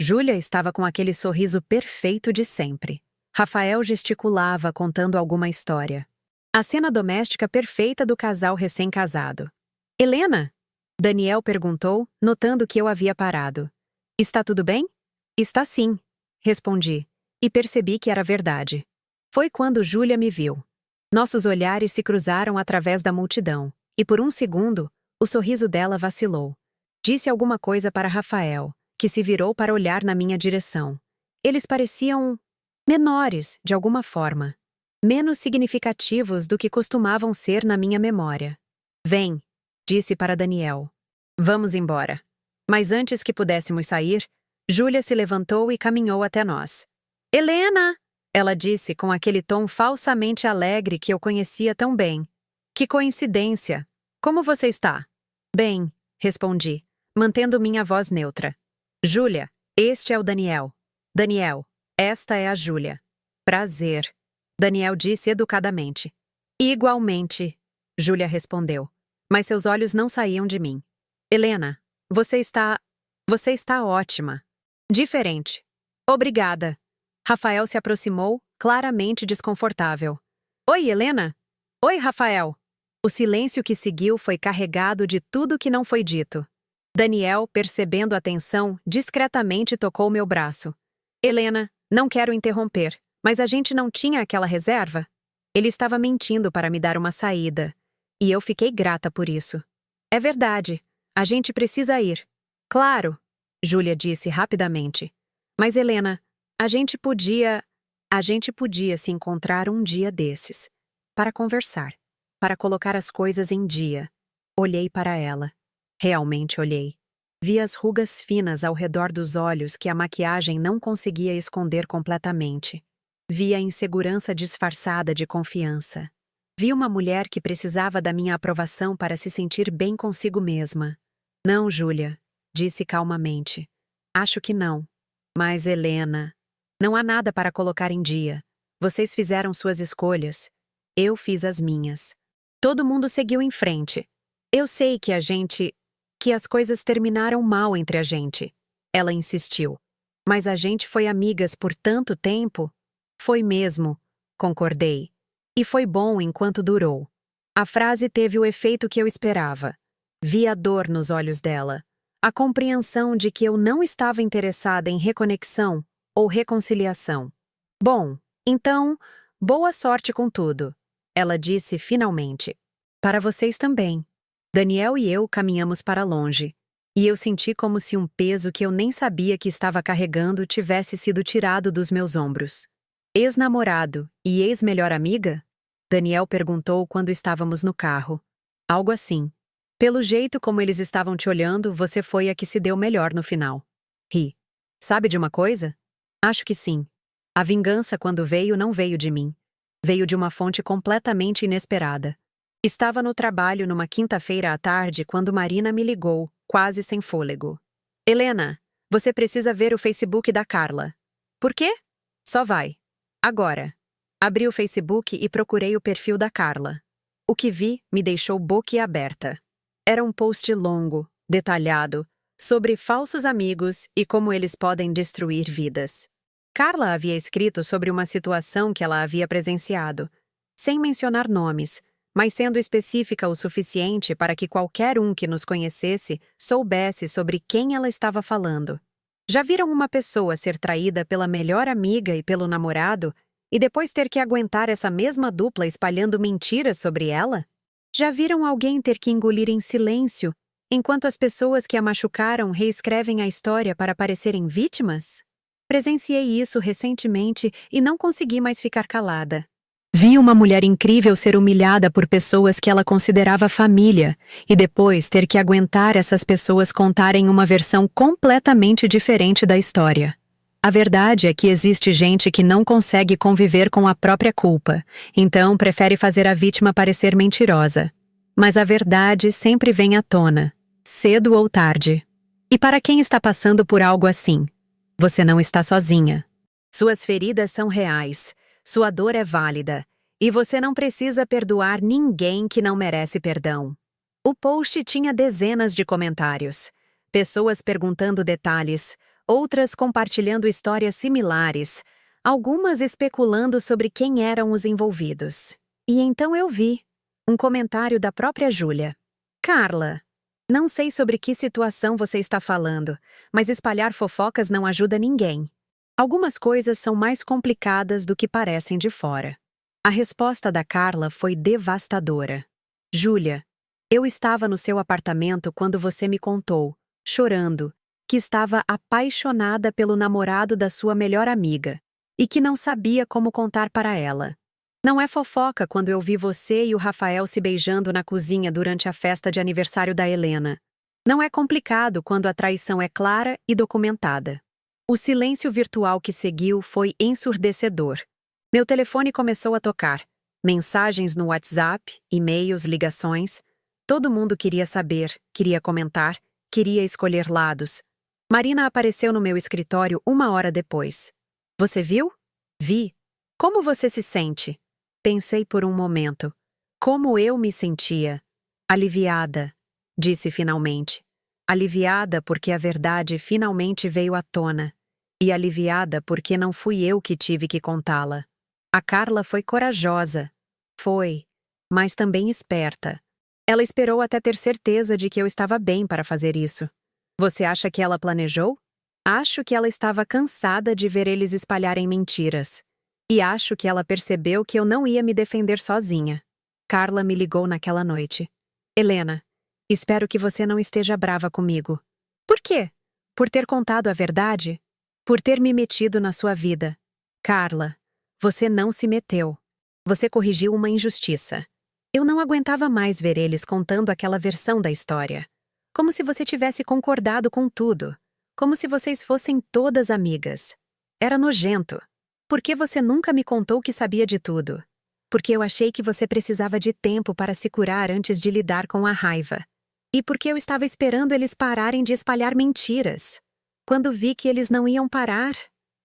Júlia estava com aquele sorriso perfeito de sempre. Rafael gesticulava contando alguma história. A cena doméstica perfeita do casal recém-casado. Helena? Daniel perguntou, notando que eu havia parado. Está tudo bem? Está sim, respondi, e percebi que era verdade. Foi quando Júlia me viu. Nossos olhares se cruzaram através da multidão, e por um segundo, o sorriso dela vacilou. Disse alguma coisa para Rafael, que se virou para olhar na minha direção. Eles pareciam menores, de alguma forma. Menos significativos do que costumavam ser na minha memória. Vem, disse para Daniel. Vamos embora. Mas antes que pudéssemos sair, Júlia se levantou e caminhou até nós. Helena! Ela disse com aquele tom falsamente alegre que eu conhecia tão bem. Que coincidência! Como você está? Bem, respondi, mantendo minha voz neutra. Júlia, este é o Daniel. Daniel, esta é a Júlia. Prazer. Daniel disse educadamente. Igualmente, Júlia respondeu, mas seus olhos não saíam de mim. Helena, você está ótima. Diferente. Obrigada. Rafael se aproximou, claramente desconfortável. Oi, Helena? Oi, Rafael. O silêncio que seguiu foi carregado de tudo que não foi dito. Daniel, percebendo a tensão, discretamente tocou meu braço. Helena, não quero interromper, mas a gente não tinha aquela reserva? Ele estava mentindo para me dar uma saída. E eu fiquei grata por isso. É verdade. A gente precisa ir. Claro, Júlia disse rapidamente. Mas, Helena, a gente podia se encontrar um dia desses. Para conversar. Para colocar as coisas em dia. Olhei para ela. Realmente olhei. Vi as rugas finas ao redor dos olhos que a maquiagem não conseguia esconder completamente. Vi a insegurança disfarçada de confiança. Vi uma mulher que precisava da minha aprovação para se sentir bem consigo mesma. Não, Júlia, disse calmamente. Acho que não. Mas, Helena, não há nada para colocar em dia. Vocês fizeram suas escolhas. Eu fiz as minhas. Todo mundo seguiu em frente. Eu sei que as coisas terminaram mal entre a gente. Ela insistiu. Mas a gente foi amigas por tanto tempo. Foi mesmo, concordei. E foi bom enquanto durou. A frase teve o efeito que eu esperava. Vi a dor nos olhos dela. A compreensão de que eu não estava interessada em reconexão ou reconciliação. Bom, então, boa sorte com tudo, ela disse finalmente. Para vocês também. Daniel e eu caminhamos para longe, e eu senti como se um peso que eu nem sabia que estava carregando tivesse sido tirado dos meus ombros. Ex-namorado e ex-melhor amiga? Daniel perguntou quando estávamos no carro. Algo assim. Pelo jeito como eles estavam te olhando, você foi a que se deu melhor no final. Ri. Sabe de uma coisa? Acho que sim. A vingança, quando veio, não veio de mim. Veio de uma fonte completamente inesperada. Estava no trabalho numa quinta-feira à tarde quando Marina me ligou, quase sem fôlego. Helena, você precisa ver o Facebook da Carla. Por quê? Só vai. Agora. Abri o Facebook e procurei o perfil da Carla. O que vi me deixou boquiaberta. Era um post longo, detalhado, sobre falsos amigos e como eles podem destruir vidas. Carla havia escrito sobre uma situação que ela havia presenciado, sem mencionar nomes, mas sendo específica o suficiente para que qualquer um que nos conhecesse soubesse sobre quem ela estava falando. Já viram uma pessoa ser traída pela melhor amiga e pelo namorado e depois ter que aguentar essa mesma dupla espalhando mentiras sobre ela? Já viram alguém ter que engolir em silêncio enquanto as pessoas que a machucaram reescrevem a história para parecerem vítimas? Presenciei isso recentemente e não consegui mais ficar calada. Vi uma mulher incrível ser humilhada por pessoas que ela considerava família e depois ter que aguentar essas pessoas contarem uma versão completamente diferente da história. A verdade é que existe gente que não consegue conviver com a própria culpa, então prefere fazer a vítima parecer mentirosa. Mas a verdade sempre vem à tona, cedo ou tarde. E para quem está passando por algo assim, você não está sozinha. Suas feridas são reais, sua dor é válida, e você não precisa perdoar ninguém que não merece perdão. O post tinha dezenas de comentários, pessoas perguntando detalhes, outras compartilhando histórias similares, algumas especulando sobre quem eram os envolvidos. E então eu vi um comentário da própria Júlia. Carla, não sei sobre que situação você está falando, mas espalhar fofocas não ajuda ninguém. Algumas coisas são mais complicadas do que parecem de fora. A resposta da Carla foi devastadora. Júlia, eu estava no seu apartamento quando você me contou, chorando, que estava apaixonada pelo namorado da sua melhor amiga e que não sabia como contar para ela. Não é fofoca quando eu vi você e o Rafael se beijando na cozinha durante a festa de aniversário da Helena. Não é complicado quando a traição é clara e documentada. O silêncio virtual que seguiu foi ensurdecedor. Meu telefone começou a tocar. Mensagens no WhatsApp, e-mails, ligações. Todo mundo queria saber, queria comentar, queria escolher lados. Marina apareceu no meu escritório 1 hora depois. Você viu? Vi. Como você se sente? Pensei por um momento. Como eu me sentia? Aliviada, disse finalmente. Aliviada porque a verdade finalmente veio à tona. E aliviada porque não fui eu que tive que contá-la. A Carla foi corajosa. Foi, mas também esperta. Ela esperou até ter certeza de que eu estava bem para fazer isso. Você acha que ela planejou? Acho que ela estava cansada de ver eles espalharem mentiras. E acho que ela percebeu que eu não ia me defender sozinha. Carla me ligou naquela noite. Helena, espero que você não esteja brava comigo. Por quê? Por ter contado a verdade? Por ter me metido na sua vida. Carla, você não se meteu. Você corrigiu uma injustiça. Eu não aguentava mais ver eles contando aquela versão da história. Como se você tivesse concordado com tudo. Como se vocês fossem todas amigas. Era nojento. Por que você nunca me contou que sabia de tudo? Porque eu achei que você precisava de tempo para se curar antes de lidar com a raiva. E porque eu estava esperando eles pararem de espalhar mentiras. Quando vi que eles não iam parar,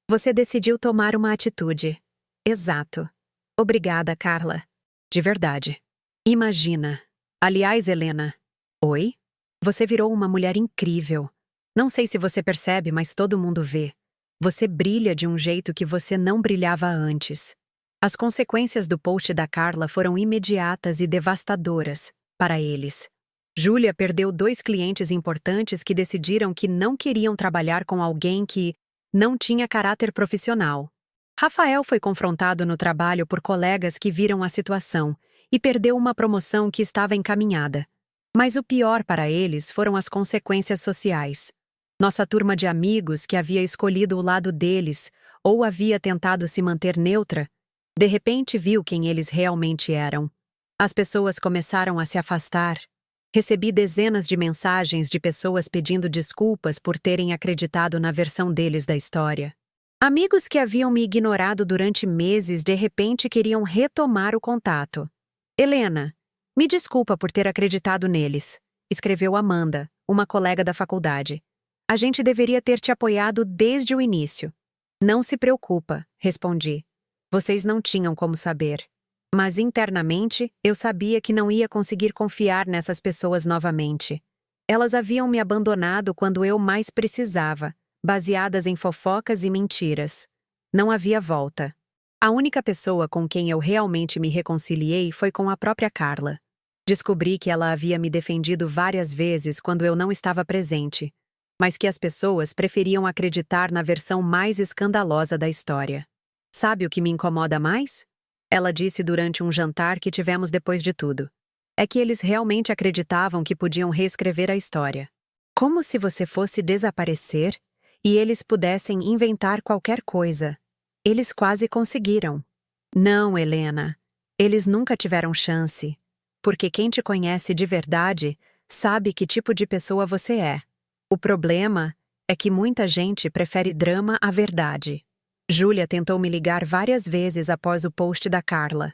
você decidiu tomar uma atitude. Exato. Obrigada, Carla. De verdade. Imagina. Aliás, Helena. Oi? Você virou uma mulher incrível. Não sei se você percebe, mas todo mundo vê. Você brilha de um jeito que você não brilhava antes. As consequências do post da Carla foram imediatas e devastadoras para eles. Júlia perdeu 2 clientes importantes que decidiram que não queriam trabalhar com alguém que não tinha caráter profissional. Rafael foi confrontado no trabalho por colegas que viram a situação e perdeu uma promoção que estava encaminhada. Mas o pior para eles foram as consequências sociais. Nossa turma de amigos que havia escolhido o lado deles ou havia tentado se manter neutra, de repente viu quem eles realmente eram. As pessoas começaram a se afastar. Recebi dezenas de mensagens de pessoas pedindo desculpas por terem acreditado na versão deles da história. Amigos que haviam me ignorado durante meses de repente queriam retomar o contato. Helena, me desculpa por ter acreditado neles, escreveu Amanda, uma colega da faculdade. A gente deveria ter te apoiado desde o início. Não se preocupa, respondi. Vocês não tinham como saber. Mas internamente, eu sabia que não ia conseguir confiar nessas pessoas novamente. Elas haviam me abandonado quando eu mais precisava, baseadas em fofocas e mentiras. Não havia volta. A única pessoa com quem eu realmente me reconciliei foi com a própria Carla. Descobri que ela havia me defendido várias vezes quando eu não estava presente, mas que as pessoas preferiam acreditar na versão mais escandalosa da história. Sabe o que me incomoda mais? Ela disse durante um jantar que tivemos depois de tudo. É que eles realmente acreditavam que podiam reescrever a história. Como se você fosse desaparecer e eles pudessem inventar qualquer coisa. Eles quase conseguiram. Não, Helena. Eles nunca tiveram chance. Porque quem te conhece de verdade sabe que tipo de pessoa você é. O problema é que muita gente prefere drama à verdade. Júlia tentou me ligar várias vezes após o post da Carla.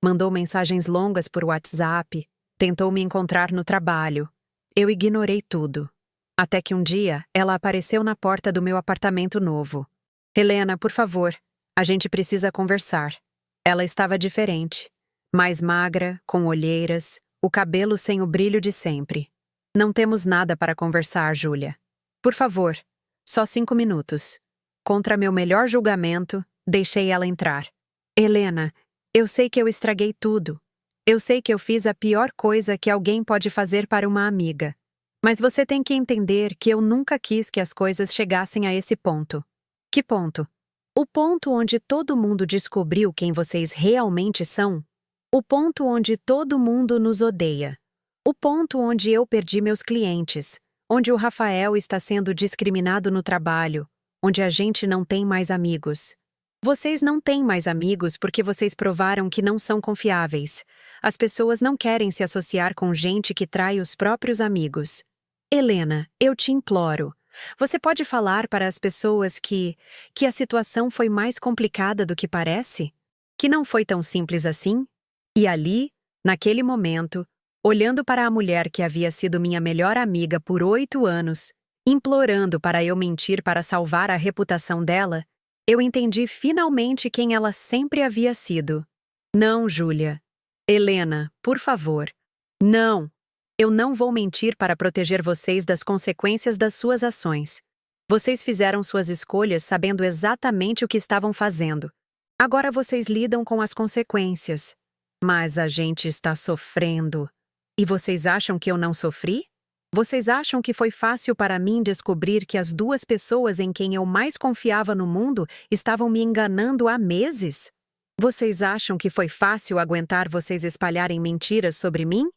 Mandou mensagens longas por WhatsApp, tentou me encontrar no trabalho. Eu ignorei tudo. Até que um dia, ela apareceu na porta do meu apartamento novo. Helena, por favor, a gente precisa conversar. Ela estava diferente. Mais magra, com olheiras, o cabelo sem o brilho de sempre. Não temos nada para conversar, Júlia. Por favor, só 5 minutos. Contra meu melhor julgamento, deixei ela entrar. Helena, eu sei que eu estraguei tudo. Eu sei que eu fiz a pior coisa que alguém pode fazer para uma amiga. Mas você tem que entender que eu nunca quis que as coisas chegassem a esse ponto. Que ponto? O ponto onde todo mundo descobriu quem vocês realmente são? O ponto onde todo mundo nos odeia? O ponto onde eu perdi meus clientes? Onde o Rafael está sendo discriminado no trabalho? Onde a gente não tem mais amigos. Vocês não têm mais amigos porque vocês provaram que não são confiáveis. As pessoas não querem se associar com gente que trai os próprios amigos. Helena, eu te imploro. Você pode falar para as pessoas que a situação foi mais complicada do que parece? Que não foi tão simples assim? E ali, naquele momento, olhando para a mulher que havia sido minha melhor amiga por 8 anos, implorando para eu mentir para salvar a reputação dela, eu entendi finalmente quem ela sempre havia sido. Não, Júlia. Helena, por favor. Não. Eu não vou mentir para proteger vocês das consequências das suas ações. Vocês fizeram suas escolhas sabendo exatamente o que estavam fazendo. Agora vocês lidam com as consequências. Mas a gente está sofrendo. E vocês acham que eu não sofri? Vocês acham que foi fácil para mim descobrir que as 2 pessoas em quem eu mais confiava no mundo estavam me enganando há meses? Vocês acham que foi fácil aguentar vocês espalharem mentiras sobre mim?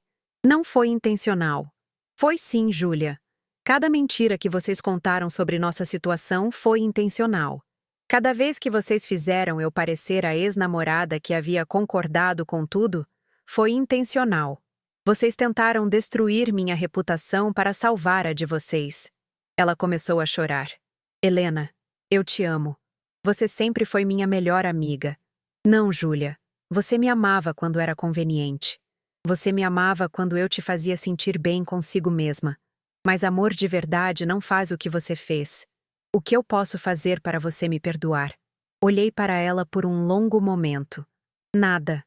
Não foi intencional. Foi sim, Júlia. Cada mentira que vocês contaram sobre nossa situação foi intencional. Cada vez que vocês fizeram eu parecer a ex-namorada que havia concordado com tudo, foi intencional. Vocês tentaram destruir minha reputação para salvar a de vocês. Ela começou a chorar. Helena, eu te amo. Você sempre foi minha melhor amiga. Não, Júlia. Você me amava quando era conveniente. Você me amava quando eu te fazia sentir bem consigo mesma. Mas amor de verdade não faz o que você fez. O que eu posso fazer para você me perdoar? Olhei para ela por um longo momento. Nada.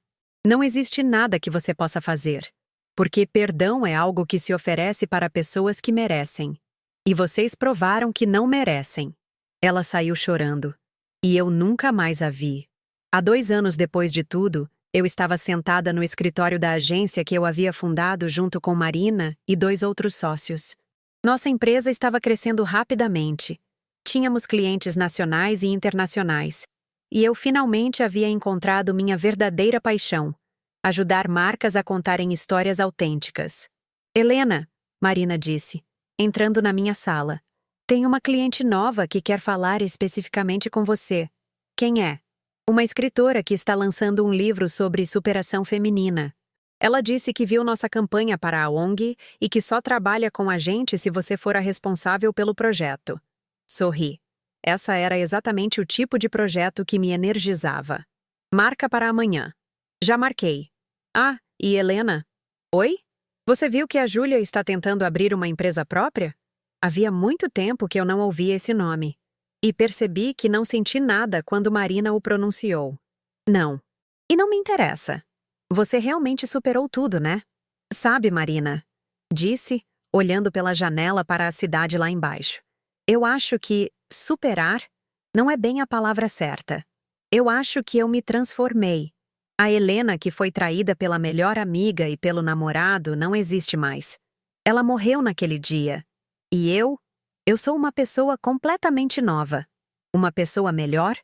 Não existe nada que você possa fazer. Porque perdão é algo que se oferece para pessoas que merecem. E vocês provaram que não merecem. Ela saiu chorando. E eu nunca mais a vi. Há 2 anos depois de tudo, eu estava sentada no escritório da agência que eu havia fundado junto com Marina e 2 outros sócios. Nossa empresa estava crescendo rapidamente. Tínhamos clientes nacionais e internacionais. E eu finalmente havia encontrado minha verdadeira paixão. Ajudar marcas a contarem histórias autênticas. Helena, Marina disse, entrando na minha sala. Tem uma cliente nova que quer falar especificamente com você. Quem é? Uma escritora que está lançando um livro sobre superação feminina. Ela disse que viu nossa campanha para a ONG e que só trabalha com a gente se você for a responsável pelo projeto. Sorri. Essa era exatamente o tipo de projeto que me energizava. Marca para amanhã. Já marquei. Ah, e Helena? Oi? Você viu que a Júlia está tentando abrir uma empresa própria? Havia muito tempo que eu não ouvia esse nome. E percebi que não senti nada quando Marina o pronunciou. Não. E não me interessa. Você realmente superou tudo, né? Sabe, Marina, disse, olhando pela janela para a cidade lá embaixo. Eu acho que superar não é bem a palavra certa. Eu acho que eu me transformei. A Helena, que foi traída pela melhor amiga e pelo namorado, não existe mais. Ela morreu naquele dia. E eu sou uma pessoa completamente nova. Uma pessoa melhor,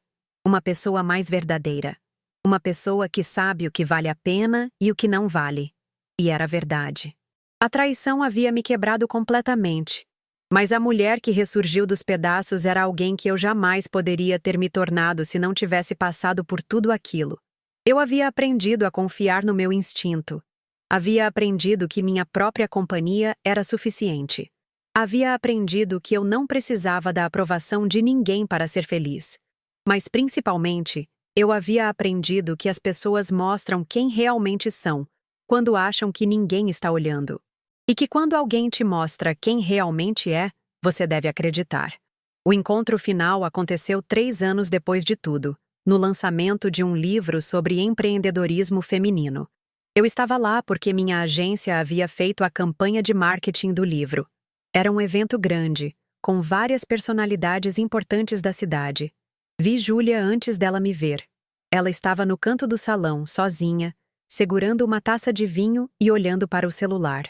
uma pessoa mais verdadeira. Uma pessoa que sabe o que vale a pena e o que não vale. E era verdade. A traição havia me quebrado completamente. Mas a mulher que ressurgiu dos pedaços era alguém que eu jamais poderia ter me tornado se não tivesse passado por tudo aquilo. Eu havia aprendido a confiar no meu instinto. Havia aprendido que minha própria companhia era suficiente. Havia aprendido que eu não precisava da aprovação de ninguém para ser feliz. Mas, principalmente, eu havia aprendido que as pessoas mostram quem realmente são, quando acham que ninguém está olhando. E que quando alguém te mostra quem realmente é, você deve acreditar. O encontro final aconteceu 3 anos depois de tudo, no lançamento de um livro sobre empreendedorismo feminino. Eu estava lá porque minha agência havia feito a campanha de marketing do livro. Era um evento grande, com várias personalidades importantes da cidade. Vi Júlia antes dela me ver. Ela estava no canto do salão, sozinha, segurando uma taça de vinho e olhando para o celular.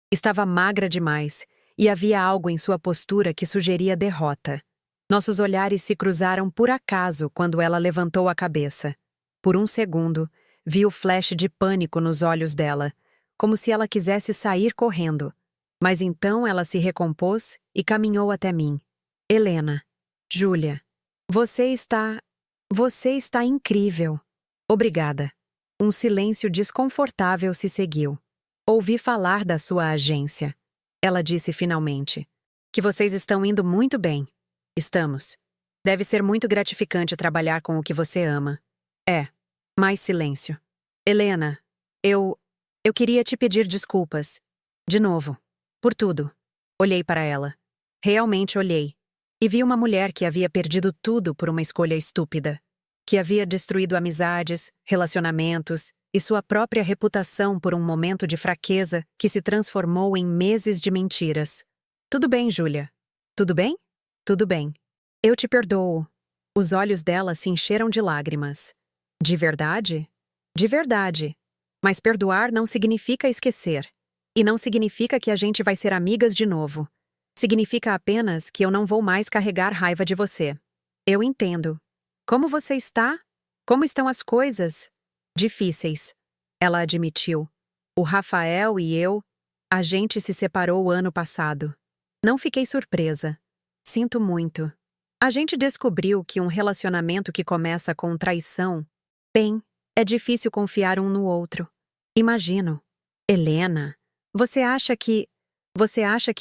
Estava magra demais, e havia algo em sua postura que sugeria derrota. Nossos olhares se cruzaram por acaso quando ela levantou a cabeça. Por um segundo, vi o flash de pânico nos olhos dela, como se ela quisesse sair correndo. Mas então ela se recompôs e caminhou até mim. Helena. Júlia. Você está incrível. Obrigada. Um silêncio desconfortável se seguiu. Ouvi falar da sua agência. Ela disse finalmente. Que vocês estão indo muito bem. Estamos. Deve ser muito gratificante trabalhar com o que você ama. É. Mais silêncio. Helena, eu queria te pedir desculpas. De novo. Por tudo. Olhei para ela. Realmente olhei. E vi uma mulher que havia perdido tudo por uma escolha estúpida. Que havia destruído amizades, relacionamentos e sua própria reputação por um momento de fraqueza que se transformou em meses de mentiras. Tudo bem, Júlia. Tudo bem? Tudo bem. Eu te perdoo. Os olhos dela se encheram de lágrimas. De verdade? De verdade. Mas perdoar não significa esquecer. E não significa que a gente vai ser amigas de novo. Significa apenas que eu não vou mais carregar raiva de você. Eu entendo. Como você está? Como estão as coisas? Difíceis. Ela admitiu. O Rafael e eu, a gente se separou o ano passado. Não fiquei surpresa. Sinto muito. A gente descobriu que um relacionamento que começa com traição, bem, é difícil confiar um no outro. Imagino. Helena, você acha que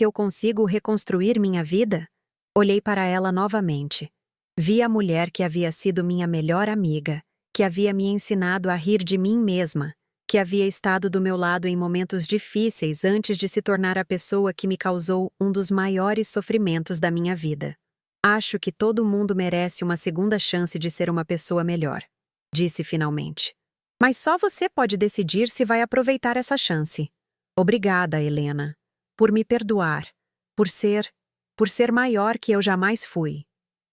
eu consigo reconstruir minha vida? Olhei para ela novamente. Vi a mulher que havia sido minha melhor amiga, que havia me ensinado a rir de mim mesma, que havia estado do meu lado em momentos difíceis antes de se tornar a pessoa que me causou um dos maiores sofrimentos da minha vida. Acho que todo mundo merece uma segunda chance de ser uma pessoa melhor, disse finalmente. Mas só você pode decidir se vai aproveitar essa chance. Obrigada, Helena, por me perdoar, por ser maior que eu jamais fui.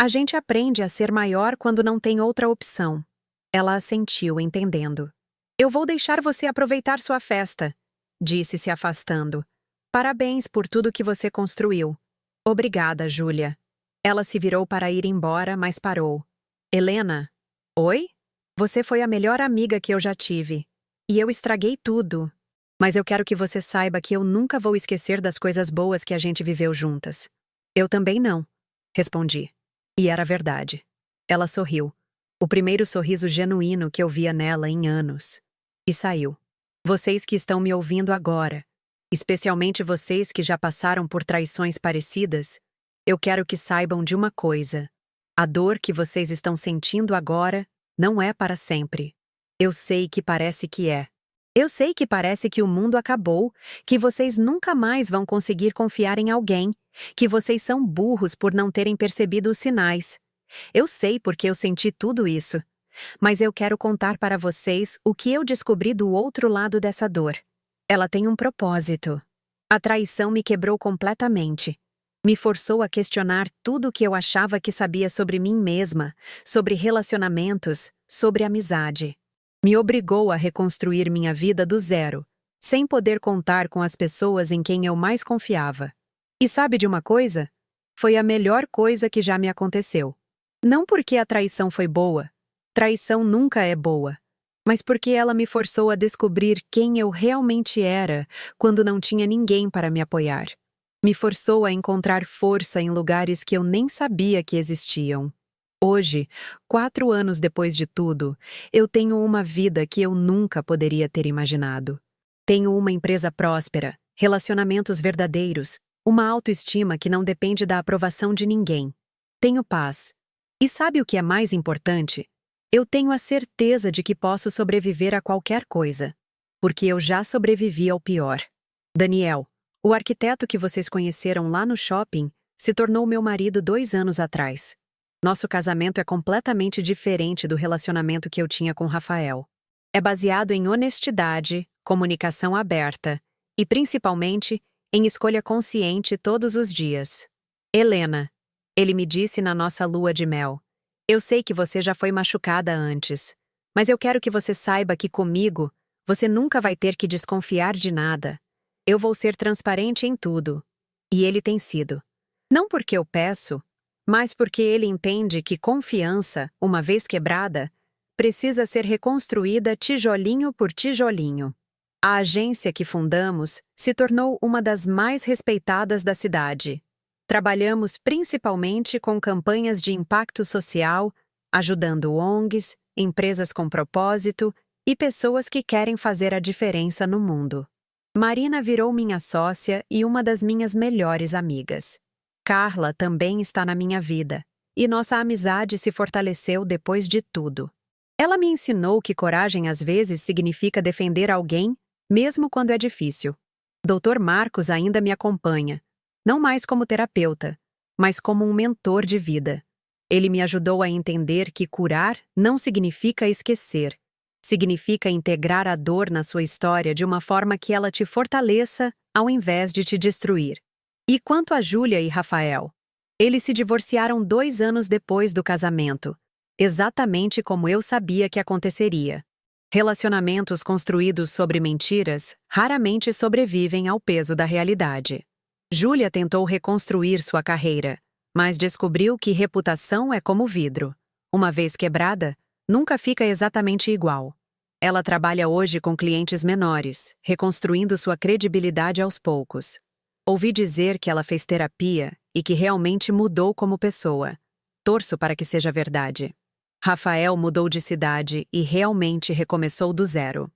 A gente aprende a ser maior quando não tem outra opção. Ela assentiu, entendendo. Eu vou deixar você aproveitar sua festa, disse se afastando. Parabéns por tudo que você construiu. Obrigada, Júlia. Ela se virou para ir embora, mas parou. Helena? Oi? Você foi a melhor amiga que eu já tive. E eu estraguei tudo. Mas eu quero que você saiba que eu nunca vou esquecer das coisas boas que a gente viveu juntas. Eu também não, respondi. E era verdade. Ela sorriu. O primeiro sorriso genuíno que eu via nela em anos. E saiu. Vocês que estão me ouvindo agora, especialmente vocês que já passaram por traições parecidas, eu quero que saibam de uma coisa. A dor que vocês estão sentindo agora não é para sempre. Eu sei que parece que é. Eu sei que parece que o mundo acabou, que vocês nunca mais vão conseguir confiar em alguém, que vocês são burros por não terem percebido os sinais. Eu sei porque eu senti tudo isso. Mas eu quero contar para vocês o que eu descobri do outro lado dessa dor. Ela tem um propósito. A traição me quebrou completamente. Me forçou a questionar tudo o que eu achava que sabia sobre mim mesma, sobre relacionamentos, sobre amizade. Me obrigou a reconstruir minha vida do zero, sem poder contar com as pessoas em quem eu mais confiava. E sabe de uma coisa? Foi a melhor coisa que já me aconteceu. Não porque a traição foi boa. Traição nunca é boa. Mas porque ela me forçou a descobrir quem eu realmente era quando não tinha ninguém para me apoiar. Me forçou a encontrar força em lugares que eu nem sabia que existiam. Hoje, 4 anos depois de tudo, eu tenho uma vida que eu nunca poderia ter imaginado. Tenho uma empresa próspera, relacionamentos verdadeiros, uma autoestima que não depende da aprovação de ninguém. Tenho paz. E sabe o que é mais importante? Eu tenho a certeza de que posso sobreviver a qualquer coisa, porque eu já sobrevivi ao pior. Daniel, o arquiteto que vocês conheceram lá no shopping, se tornou meu marido 2 anos atrás. Nosso casamento é completamente diferente do relacionamento que eu tinha com Rafael. É baseado em honestidade, comunicação aberta e, principalmente, em escolha consciente todos os dias. Helena, ele me disse na nossa lua de mel, eu sei que você já foi machucada antes, mas eu quero que você saiba que comigo, você nunca vai ter que desconfiar de nada. Eu vou ser transparente em tudo. E ele tem sido. Não porque eu peço, mas porque ele entende que confiança, uma vez quebrada, precisa ser reconstruída tijolinho por tijolinho. A agência que fundamos se tornou uma das mais respeitadas da cidade. Trabalhamos principalmente com campanhas de impacto social, ajudando ONGs, empresas com propósito e pessoas que querem fazer a diferença no mundo. Marina virou minha sócia e uma das minhas melhores amigas. Carla também está na minha vida, e nossa amizade se fortaleceu depois de tudo. Ela me ensinou que coragem às vezes significa defender alguém, mesmo quando é difícil. Dr. Marcos ainda me acompanha, não mais como terapeuta, mas como um mentor de vida. Ele me ajudou a entender que curar não significa esquecer. Significa integrar a dor na sua história de uma forma que ela te fortaleça ao invés de te destruir. E quanto a Júlia e Rafael? Eles se divorciaram 2 anos depois do casamento, exatamente como eu sabia que aconteceria. Relacionamentos construídos sobre mentiras raramente sobrevivem ao peso da realidade. Júlia tentou reconstruir sua carreira, mas descobriu que reputação é como vidro. Uma vez quebrada, nunca fica exatamente igual. Ela trabalha hoje com clientes menores, reconstruindo sua credibilidade aos poucos. Ouvi dizer que ela fez terapia e que realmente mudou como pessoa. Torço para que seja verdade. Rafael mudou de cidade e realmente recomeçou do zero.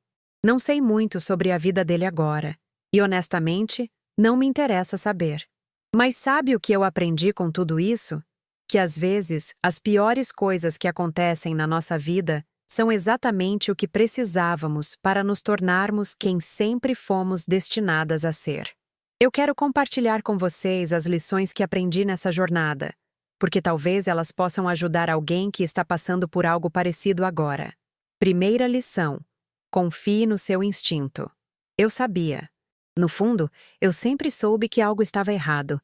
Não sei muito sobre a vida dele agora, e honestamente, não me interessa saber. Mas sabe o que eu aprendi com tudo isso? Que às vezes, as piores coisas que acontecem na nossa vida são exatamente o que precisávamos para nos tornarmos quem sempre fomos destinadas a ser. Eu quero compartilhar com vocês as lições que aprendi nessa jornada, porque talvez elas possam ajudar alguém que está passando por algo parecido agora. Primeira lição: confie no seu instinto. Eu sabia. No fundo, eu sempre soube que algo estava errado,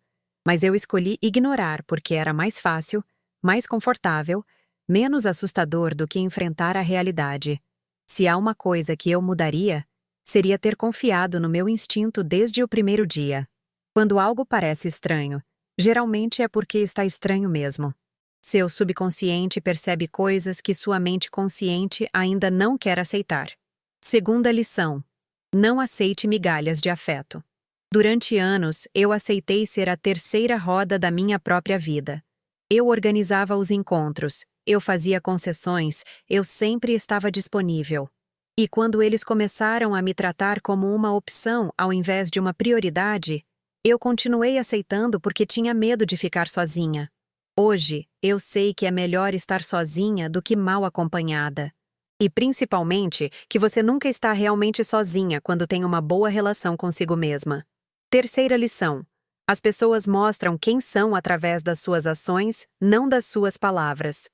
mas eu escolhi ignorar porque era mais fácil, mais confortável, menos assustador do que enfrentar a realidade. Se há uma coisa que eu mudaria, seria ter confiado no meu instinto desde o primeiro dia. Quando algo parece estranho, geralmente é porque está estranho mesmo. Seu subconsciente percebe coisas que sua mente consciente ainda não quer aceitar. Segunda lição: não aceite migalhas de afeto. Durante anos, eu aceitei ser a terceira roda da minha própria vida. Eu organizava os encontros, eu fazia concessões, eu sempre estava disponível. E quando eles começaram a me tratar como uma opção ao invés de uma prioridade, eu continuei aceitando porque tinha medo de ficar sozinha. Hoje, eu sei que é melhor estar sozinha do que mal acompanhada. E principalmente que você nunca está realmente sozinha quando tem uma boa relação consigo mesma. Terceira lição. As pessoas mostram quem são através das suas ações, não das suas palavras.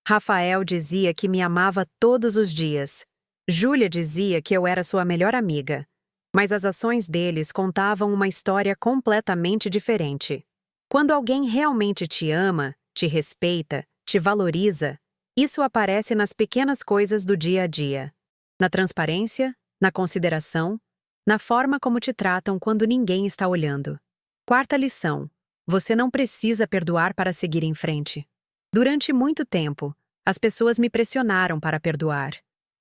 Rafael dizia que me amava todos os dias. Júlia dizia que eu era sua melhor amiga. Mas as ações deles contavam uma história completamente diferente. Quando alguém realmente te ama, te respeita, te valoriza, isso aparece nas pequenas coisas do dia a dia. Na transparência, na consideração, na forma como te tratam quando ninguém está olhando. Quarta lição. Você não precisa perdoar para seguir em frente. Durante muito tempo, as pessoas me pressionaram para perdoar.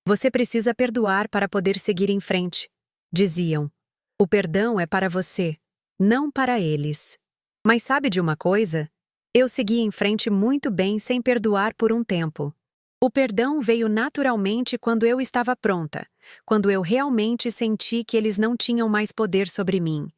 Você precisa perdoar para poder seguir em frente. Diziam. O perdão é para você, não para eles. Mas sabe de uma coisa? Eu segui em frente muito bem sem perdoar por um tempo. O perdão veio naturalmente quando eu estava pronta, quando eu realmente senti que eles não tinham mais poder sobre mim.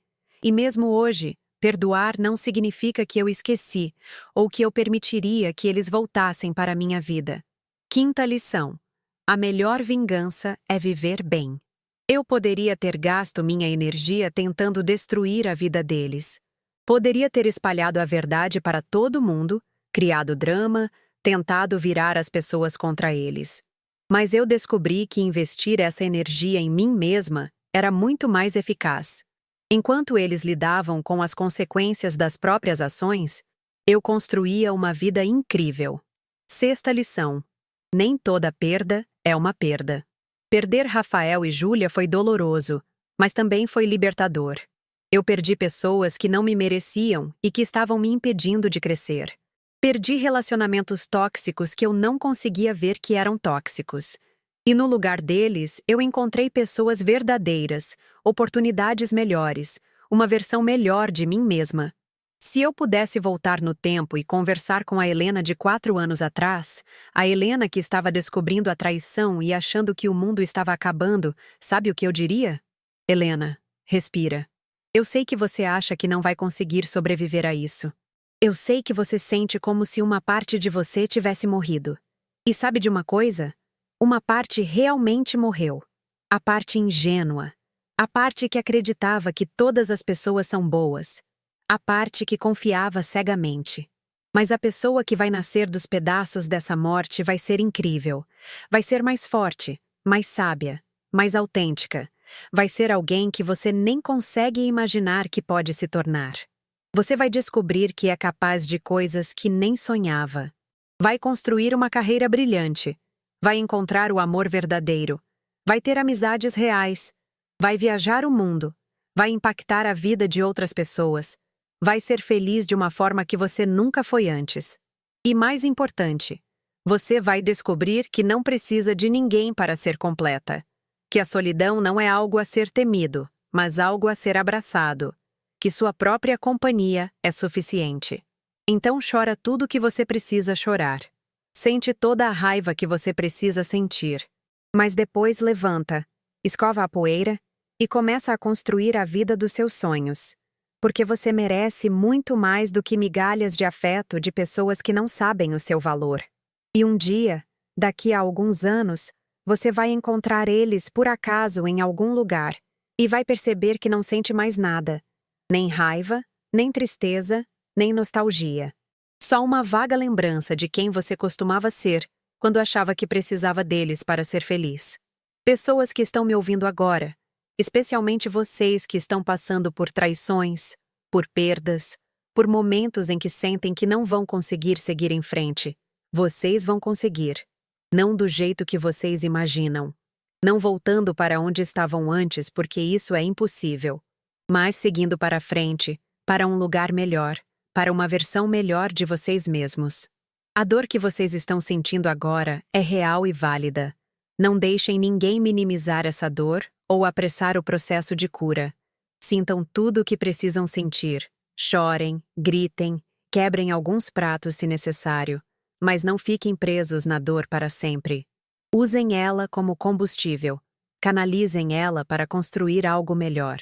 E mesmo hoje, perdoar não significa que eu esqueci ou que eu permitiria que eles voltassem para a minha vida. Quinta lição. A melhor vingança é viver bem. Eu poderia ter gasto minha energia tentando destruir a vida deles. Poderia ter espalhado a verdade para todo mundo, criado drama, tentado virar as pessoas contra eles. Mas eu descobri que investir essa energia em mim mesma era muito mais eficaz. Enquanto eles lidavam com as consequências das próprias ações, eu construía uma vida incrível. Sexta lição. Nem toda perda é uma perda. Perder Rafael e Júlia foi doloroso, mas também foi libertador. Eu perdi pessoas que não me mereciam e que estavam me impedindo de crescer. Perdi relacionamentos tóxicos que eu não conseguia ver que eram tóxicos. E no lugar deles, eu encontrei pessoas verdadeiras, oportunidades melhores, uma versão melhor de mim mesma. Se eu pudesse voltar no tempo e conversar com a Helena de 4 anos atrás, a Helena que estava descobrindo a traição e achando que o mundo estava acabando, sabe o que eu diria? Helena, respira. Eu sei que você acha que não vai conseguir sobreviver a isso. Eu sei que você sente como se uma parte de você tivesse morrido. E sabe de uma coisa? Uma parte realmente morreu. A parte ingênua. A parte que acreditava que todas as pessoas são boas. A parte que confiava cegamente. Mas a pessoa que vai nascer dos pedaços dessa morte vai ser incrível. Vai ser mais forte, mais sábia, mais autêntica. Vai ser alguém que você nem consegue imaginar que pode se tornar. Você vai descobrir que é capaz de coisas que nem sonhava. Vai construir uma carreira brilhante. Vai encontrar o amor verdadeiro. Vai ter amizades reais. Vai viajar o mundo. Vai impactar a vida de outras pessoas. Vai ser feliz de uma forma que você nunca foi antes. E mais importante, você vai descobrir que não precisa de ninguém para ser completa. Que a solidão não é algo a ser temido, mas algo a ser abraçado. Que sua própria companhia é suficiente. Então chora tudo o que você precisa chorar. Sente toda a raiva que você precisa sentir. Mas depois levanta, escova a poeira e começa a construir a vida dos seus sonhos. Porque você merece muito mais do que migalhas de afeto de pessoas que não sabem o seu valor. E um dia, daqui a alguns anos, você vai encontrar eles por acaso em algum lugar e vai perceber que não sente mais nada. Nem raiva, nem tristeza, nem nostalgia. Só uma vaga lembrança de quem você costumava ser quando achava que precisava deles para ser feliz. Pessoas que estão me ouvindo agora, especialmente vocês que estão passando por traições, por perdas, por momentos em que sentem que não vão conseguir seguir em frente. Vocês vão conseguir. Não do jeito que vocês imaginam. Não voltando para onde estavam antes, porque isso é impossível. Mas seguindo para frente, para um lugar melhor, para uma versão melhor de vocês mesmos. A dor que vocês estão sentindo agora é real e válida. Não deixem ninguém minimizar essa dor ou apressar o processo de cura. Sintam tudo o que precisam sentir. Chorem, gritem, quebrem alguns pratos se necessário. mas não fiquem presos na dor para sempre. Usem ela como combustível. Canalizem ela para construir algo melhor.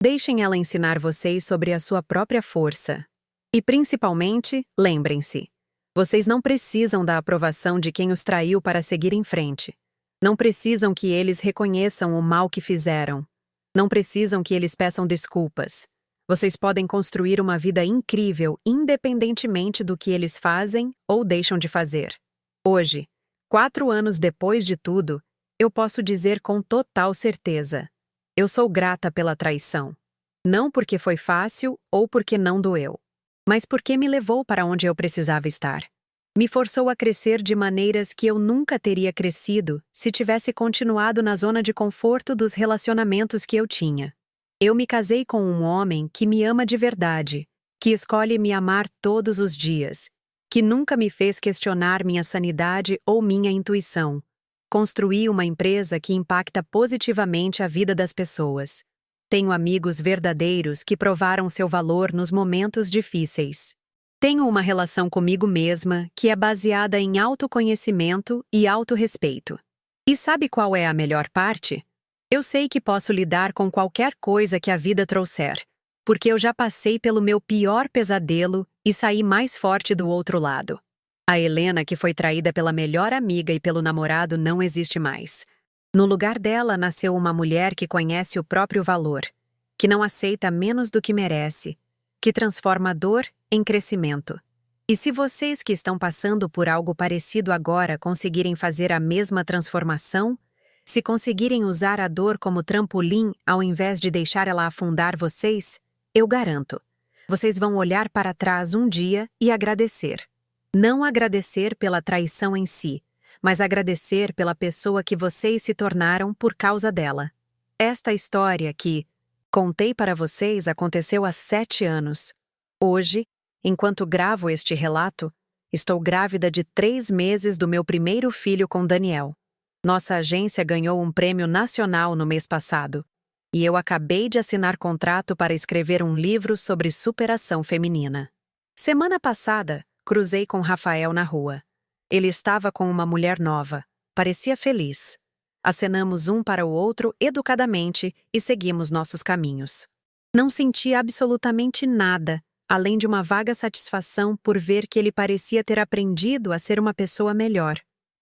Deixem ela ensinar vocês sobre a sua própria força. E principalmente, lembrem-se, vocês não precisam da aprovação de quem os traiu para seguir em frente. Não precisam que eles reconheçam o mal que fizeram. Não precisam que eles peçam desculpas. Vocês podem construir uma vida incrível independentemente do que eles fazem ou deixam de fazer. Hoje, 4 anos depois de tudo, eu posso dizer com total certeza: eu sou grata pela traição. Não porque foi fácil ou porque não doeu, mas porque me levou para onde eu precisava estar. Me forçou a crescer de maneiras que eu nunca teria crescido se tivesse continuado na zona de conforto dos relacionamentos que eu tinha. Eu me casei com um homem que me ama de verdade, que escolhe me amar todos os dias, que nunca me fez questionar minha sanidade ou minha intuição. Construí uma empresa que impacta positivamente a vida das pessoas. Tenho amigos verdadeiros que provaram seu valor nos momentos difíceis. Tenho uma relação comigo mesma que é baseada em autoconhecimento e autorrespeito. E sabe qual é a melhor parte? Eu sei que posso lidar com qualquer coisa que a vida trouxer, porque eu já passei pelo meu pior pesadelo e saí mais forte do outro lado. A Helena, que foi traída pela melhor amiga e pelo namorado, não existe mais. No lugar dela nasceu uma mulher que conhece o próprio valor, que não aceita menos do que merece, que transforma a dor em crescimento. E se vocês que estão passando por algo parecido agora conseguirem fazer a mesma transformação, se conseguirem usar a dor como trampolim ao invés de deixar ela afundar vocês, eu garanto, vocês vão olhar para trás um dia e agradecer. Não agradecer pela traição em si, mas agradecer pela pessoa que vocês se tornaram por causa dela. Esta história que contei para vocês aconteceu há 7 anos. Hoje, enquanto gravo este relato, estou grávida de 3 meses do meu primeiro filho com Daniel. Nossa agência ganhou um prêmio nacional no mês passado, e eu acabei de assinar contrato para escrever um livro sobre superação feminina. Semana passada, cruzei com Rafael na rua. Ele estava com uma mulher nova, parecia feliz. Acenamos um para o outro educadamente e seguimos nossos caminhos. Não senti absolutamente nada, além de uma vaga satisfação por ver que ele parecia ter aprendido a ser uma pessoa melhor.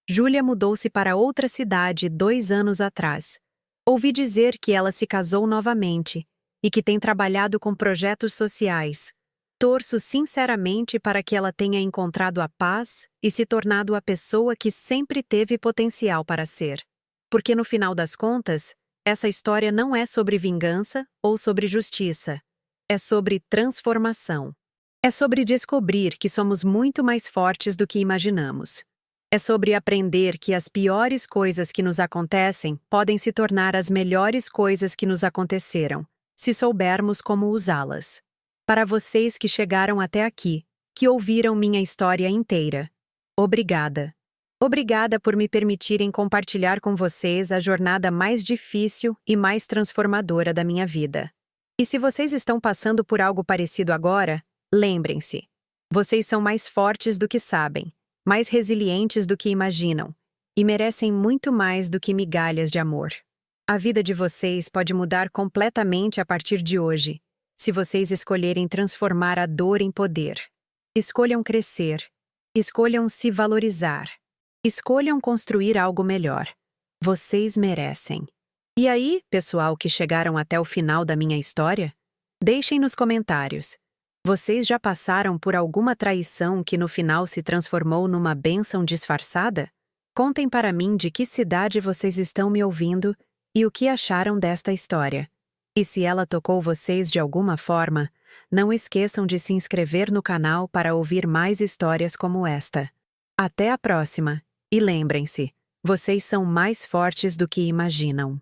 Júlia mudou-se para outra cidade 2 anos atrás. Ouvi dizer que ela se casou novamente e que tem trabalhado com projetos sociais. Torço sinceramente para que ela tenha encontrado a paz e se tornado a pessoa que sempre teve potencial para ser. Porque no final das contas, essa história não é sobre vingança ou sobre justiça. É sobre transformação. É sobre descobrir que somos muito mais fortes do que imaginamos. É sobre aprender que as piores coisas que nos acontecem podem se tornar as melhores coisas que nos aconteceram, se soubermos como usá-las. Para vocês que chegaram até aqui, que ouviram minha história inteira, obrigada. Obrigada por me permitirem compartilhar com vocês a jornada mais difícil e mais transformadora da minha vida. E se vocês estão passando por algo parecido agora, lembrem-se, vocês são mais fortes do que sabem, mais resilientes do que imaginam, e merecem muito mais do que migalhas de amor. A vida de vocês pode mudar completamente a partir de hoje, se vocês escolherem transformar a dor em poder. Escolham crescer, escolham se valorizar, escolham construir algo melhor. Vocês merecem. E aí, pessoal que chegaram até o final da minha história? Deixem nos comentários. Vocês já passaram por alguma traição que no final se transformou numa bênção disfarçada? Contem para mim de que cidade vocês estão me ouvindo e o que acharam desta história. E se ela tocou vocês de alguma forma, não esqueçam de se inscrever no canal para ouvir mais histórias como esta. Até a próxima! E lembrem-se, vocês são mais fortes do que imaginam.